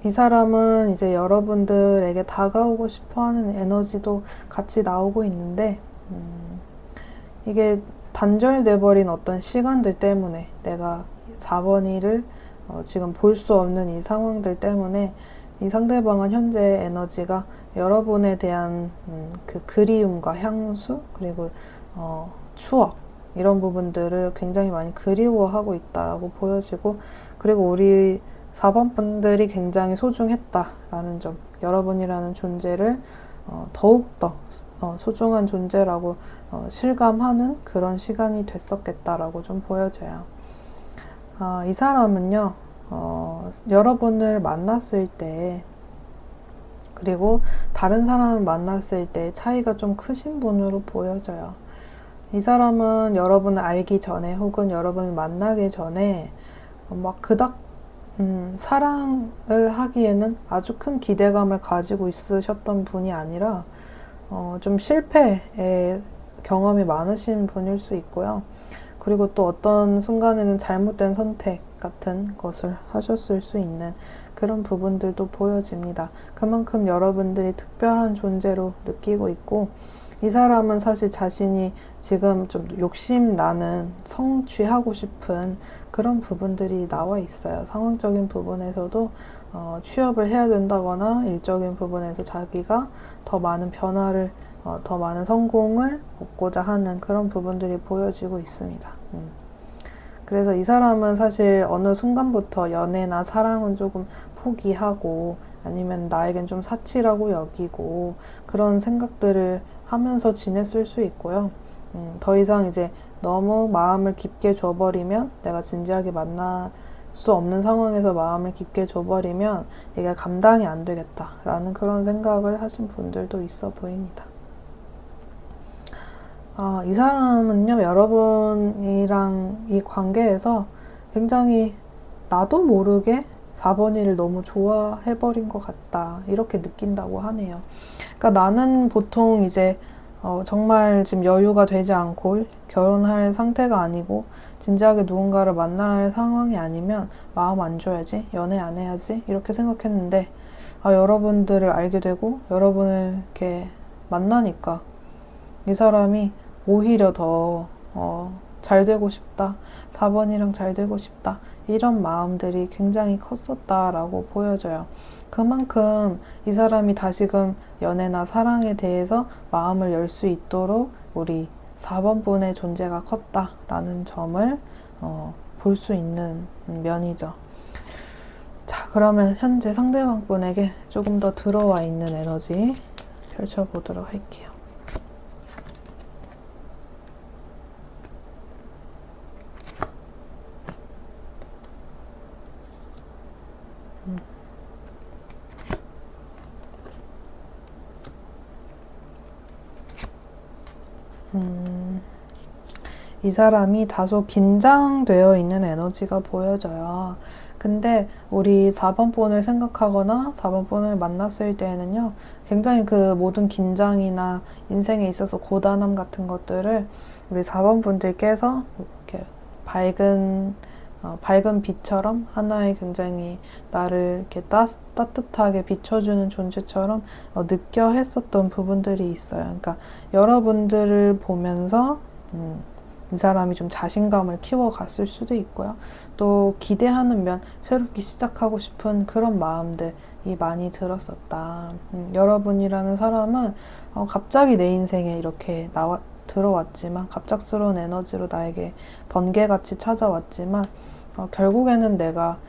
S1: 이 사람은 이제 여러분들에게 다가오고 싶어하는 에너지도 같이 나오고 있는데, 이게 단절돼 버린 어떤 시간들 때문에, 내가 4번이를 지금 볼 수 없는 이 상황들 때문에 이 상대방은 현재 에너지가 여러분에 대한 그 그리움과 향수, 그리고 추억, 이런 부분들을 굉장히 많이 그리워하고 있다라고 보여지고, 그리고 우리 4번 분들이 굉장히 소중했다라는 점, 여러분이라는 존재를 더욱더 소중한 존재라고 실감하는 그런 시간이 됐었겠다라고 좀 보여져요. 이 사람은요, 여러분을 만났을 때, 그리고 다른 사람을 만났을 때 차이가 좀 크신 분으로 보여져요. 이 사람은 여러분을 알기 전에 혹은 여러분을 만나기 전에 막 그닥 사랑을 하기에는 아주 큰 기대감을 가지고 있으셨던 분이 아니라 좀 실패의 경험이 많으신 분일 수 있고요. 그리고 또 어떤 순간에는 잘못된 선택 같은 것을 하셨을 수 있는 그런 부분들도 보여집니다. 그만큼 여러분들이 특별한 존재로 느끼고 있고, 이 사람은 사실 자신이 지금 좀 욕심나는, 성취하고 싶은 그런 부분들이 나와 있어요. 상황적인 부분에서도 취업을 해야 된다거나 일적인 부분에서 자기가 더 많은 변화를, 더 많은 성공을 얻고자 하는 그런 부분들이 보여지고 있습니다. 그래서 이 사람은 사실 어느 순간부터 연애나 사랑은 조금 포기하고, 아니면 나에겐 좀 사치라고 여기고 그런 생각들을 하면서 지냈을 수 있고요. 더 이상 이제 너무 마음을 깊게 줘버리면, 내가 진지하게 만날 수 없는 상황에서 마음을 깊게 줘버리면 이게 감당이 안 되겠다라는 그런 생각을 하신 분들도 있어 보입니다. 이 사람은요, 여러분이랑 이 관계에서 굉장히 나도 모르게 4번이를 너무 좋아해버린 것 같다, 이렇게 느낀다고 하네요. 그러니까 나는 보통 이제 정말 지금 여유가 되지 않고 결혼할 상태가 아니고 진지하게 누군가를 만날 상황이 아니면 마음 안 줘야지, 연애 안 해야지, 이렇게 생각했는데, 여러분들을 알게 되고 여러분을 이렇게 만나니까 이 사람이 오히려 더 잘 되고 싶다, 4번이랑 잘 되고 싶다, 이런 마음들이 굉장히 컸었다라고 보여져요. 그만큼 이 사람이 다시금 연애나 사랑에 대해서 마음을 열 수 있도록 우리 4번 분의 존재가 컸다라는 점을 볼 수 있는 면이죠. 자, 그러면 현재 상대방 분에게 조금 더 들어와 있는 에너지 펼쳐보도록 할게요. 이 사람이 다소 긴장되어 있는 에너지가 보여져요. 근데 우리 4번 본을 생각하거나 4번 본을 만났을 때에는요, 굉장히 그 모든 긴장이나 인생에 있어서 고단함 같은 것들을 우리 4번 분들께서 이렇게 밝은 빛처럼, 하나의 굉장히 나를 이렇게 따뜻하게 비춰주는 존재처럼 느껴 했었던 부분들이 있어요. 그러니까 여러분들을 보면서 이 사람이 좀 자신감을 키워갔을 수도 있고요. 또 기대하는 면, 새롭게 시작하고 싶은 그런 마음들이 많이 들었었다. 여러분이라는 사람은 갑자기 내 인생에 이렇게 들어왔지만, 갑작스러운 에너지로 나에게 번개같이 찾아왔지만, 결국에는 내가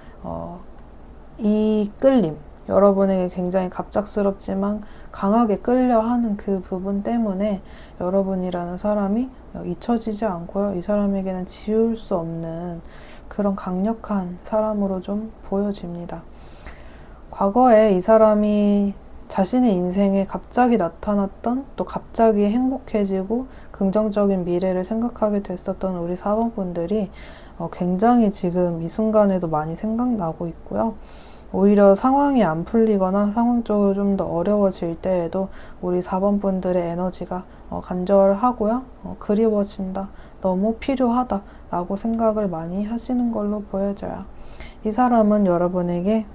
S1: 이 끌림, 여러분에게 굉장히 갑작스럽지만 강하게 끌려하는 그 부분 때문에 여러분이라는 사람이 잊혀지지 않고요. 이 사람에게는 지울 수 없는 그런 강력한 사람으로 좀 보여집니다. 과거에 이 사람이 자신의 인생에 갑자기 나타났던, 또 갑자기 행복해지고 긍정적인 미래를 생각하게 됐었던 우리 4번 분들이 굉장히 지금 이 순간에도 많이 생각나고 있고요. 오히려 상황이 안 풀리거나 상황 쪽으로 좀 더 어려워질 때에도 우리 4번 분들의 에너지가 간절하고요. 그리워진다, 너무 필요하다 라고 생각을 많이 하시는 걸로 보여져요. 이 사람은 여러분에게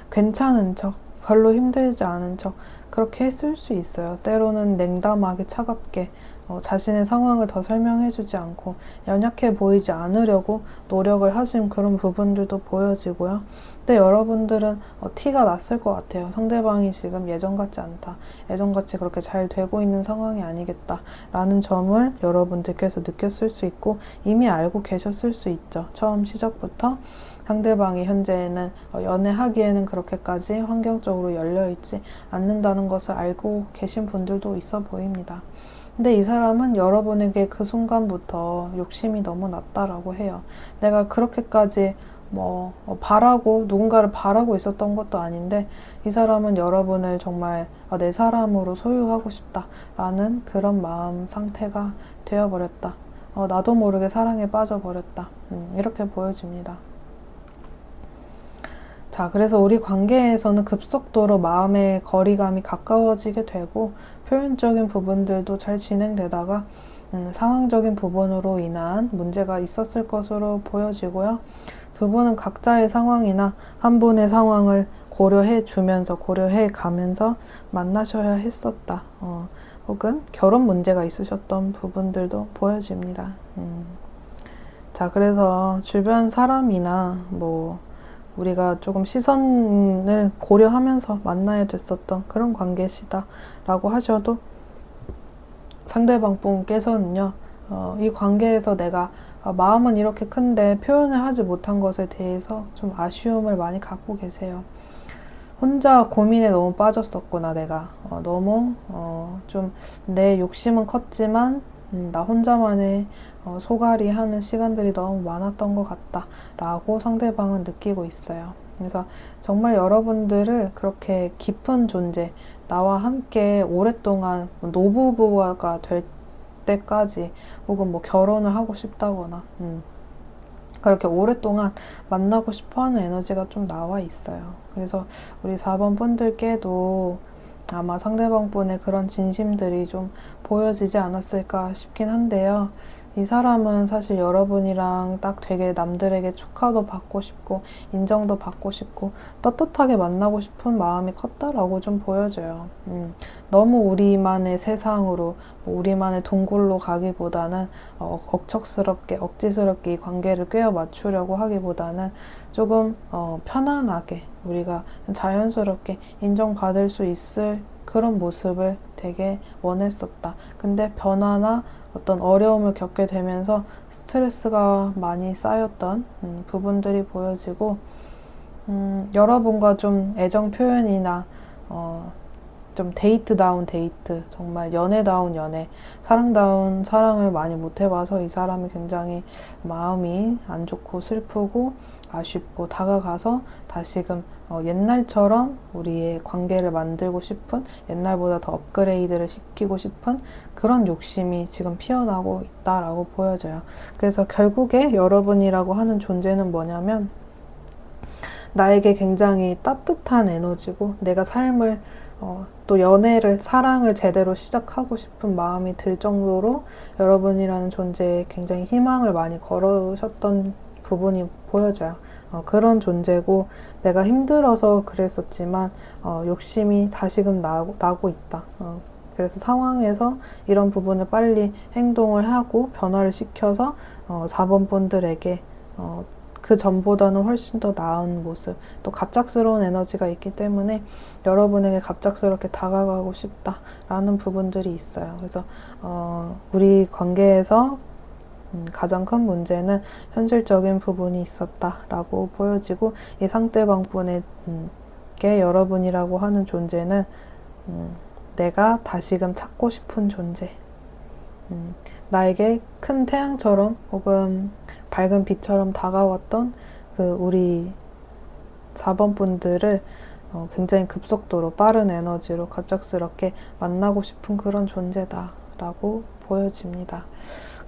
S1: 괜찮은 척, 별로 힘들지 않은 척 그렇게 했을 수 있어요. 때로는 냉담하게 차갑게 자신의 상황을 더 설명해주지 않고 연약해 보이지 않으려고 노력을 하신 그런 부분들도 보여지고요. 근데 여러분들은 티가 났을 것 같아요. 상대방이 지금 예전 같지 않다, 예전같이 그렇게 잘 되고 있는 상황이 아니겠다 라는 점을 여러분들께서 느꼈을 수 있고 이미 알고 계셨을 수 있죠. 처음 시작부터 상대방이 현재는 연애하기에는 그렇게까지 환경적으로 열려있지 않는다는 것을 알고 계신 분들도 있어 보입니다. 근데 이 사람은 여러분에게 그 순간부터 욕심이 너무 났다라고 해요. 내가 그렇게까지 바라고, 누군가를 바라고 있었던 것도 아닌데 이 사람은 여러분을 정말 내 사람으로 소유하고 싶다라는 그런 마음 상태가 되어버렸다. 나도 모르게 사랑에 빠져버렸다. 이렇게 보여집니다. 자, 그래서 우리 관계에서는 급속도로 마음의 거리감이 가까워지게 되고 표현적인 부분들도 잘 진행되다가 상황적인 부분으로 인한 문제가 있었을 것으로 보여지고요. 두 분은 각자의 상황이나 한 분의 상황을 고려해 주면서, 고려해 가면서 만나셔야 했었다. 혹은 결혼 문제가 있으셨던 부분들도 보여집니다. 자, 그래서 주변 사람이나 우리가 조금 시선을 고려하면서 만나야 됐었던 그런 관계시다 라고 하셔도 상대방 분께서는요, 이 관계에서 내가 마음은 이렇게 큰데 표현을 하지 못한 것에 대해서 좀 아쉬움을 많이 갖고 계세요. 혼자 고민에 너무 빠졌었구나, 내가. 너무 좀 내 욕심은 컸지만 나 혼자만의 소갈이 하는 시간들이 너무 많았던 것 같다 라고 상대방은 느끼고 있어요. 그래서 정말 여러분들을 그렇게 깊은 존재, 나와 함께 오랫동안 노부부가 될 때까지 혹은 결혼을 하고 싶다거나 그렇게 오랫동안 만나고 싶어하는 에너지가 좀 나와 있어요. 그래서 우리 4번 분들께도 아마 상대방 분의 그런 진심들이 좀 보여지지 않았을까 싶긴 한데요. 이 사람은 사실 여러분이랑 딱 되게 남들에게 축하도 받고 싶고 인정도 받고 싶고 떳떳하게 만나고 싶은 마음이 컸다라고 좀 보여져요. 너무 우리만의 세상으로 우리만의 동굴로 가기보다는 억척스럽게 억지스럽게 이 관계를 꿰어 맞추려고 하기보다는 조금 편안하게 우리가 자연스럽게 인정받을 수 있을 그런 모습을 되게 원했었다. 근데 변화나 어떤 어려움을 겪게 되면서 스트레스가 많이 쌓였던 부분들이 보여지고 여러분과 좀 애정 표현이나 좀 데이트다운 데이트, 정말 연애다운 연애, 사랑다운 사랑을 많이 못 해봐서 이 사람이 굉장히 마음이 안 좋고 슬프고 아쉽고 다가가서 다시금 옛날처럼 우리의 관계를 만들고 싶은, 옛날보다 더 업그레이드를 시키고 싶은 그런 욕심이 지금 피어나고 있다라고 보여져요. 그래서 결국에 여러분이라고 하는 존재는 뭐냐면 나에게 굉장히 따뜻한 에너지고 내가 삶을 또 연애를, 사랑을 제대로 시작하고 싶은 마음이 들 정도로 여러분이라는 존재에 굉장히 희망을 많이 걸으셨던 부분이 보여져요. 그런 존재고 내가 힘들어서 그랬었지만 욕심이 다시금 나고 있다. 그래서 상황에서 이런 부분을 빨리 행동을 하고 변화를 시켜서 4번 분들에게 그 전보다는 훨씬 더 나은 모습, 또 갑작스러운 에너지가 있기 때문에 여러분에게 갑작스럽게 다가가고 싶다라는 부분들이 있어요. 그래서 우리 관계에서 가장 큰 문제는 현실적인 부분이 있었다라고 보여지고, 이 상대방 분에게 여러분이라고 하는 존재는 내가 다시금 찾고 싶은 존재, 나에게 큰 태양처럼 혹은 밝은 빛처럼 다가왔던 그 우리 4번 분들을 굉장히 급속도로 빠른 에너지로 갑작스럽게 만나고 싶은 그런 존재다라고 보여집니다.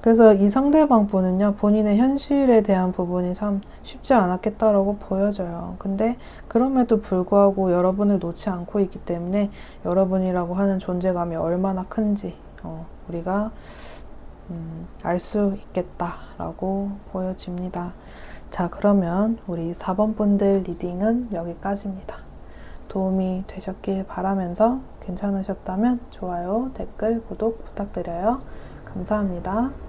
S1: 그래서 이 상대방 분은요, 본인의 현실에 대한 부분이 참 쉽지 않았겠다라고 보여져요. 근데 그럼에도 불구하고 여러분을 놓지 않고 있기 때문에 여러분이라고 하는 존재감이 얼마나 큰지 우리가 알 수 있겠다라고 보여집니다. 자, 그러면 우리 4번 분들 리딩은 여기까지입니다. 도움이 되셨길 바라면서 괜찮으셨다면 좋아요, 댓글, 구독 부탁드려요. 감사합니다.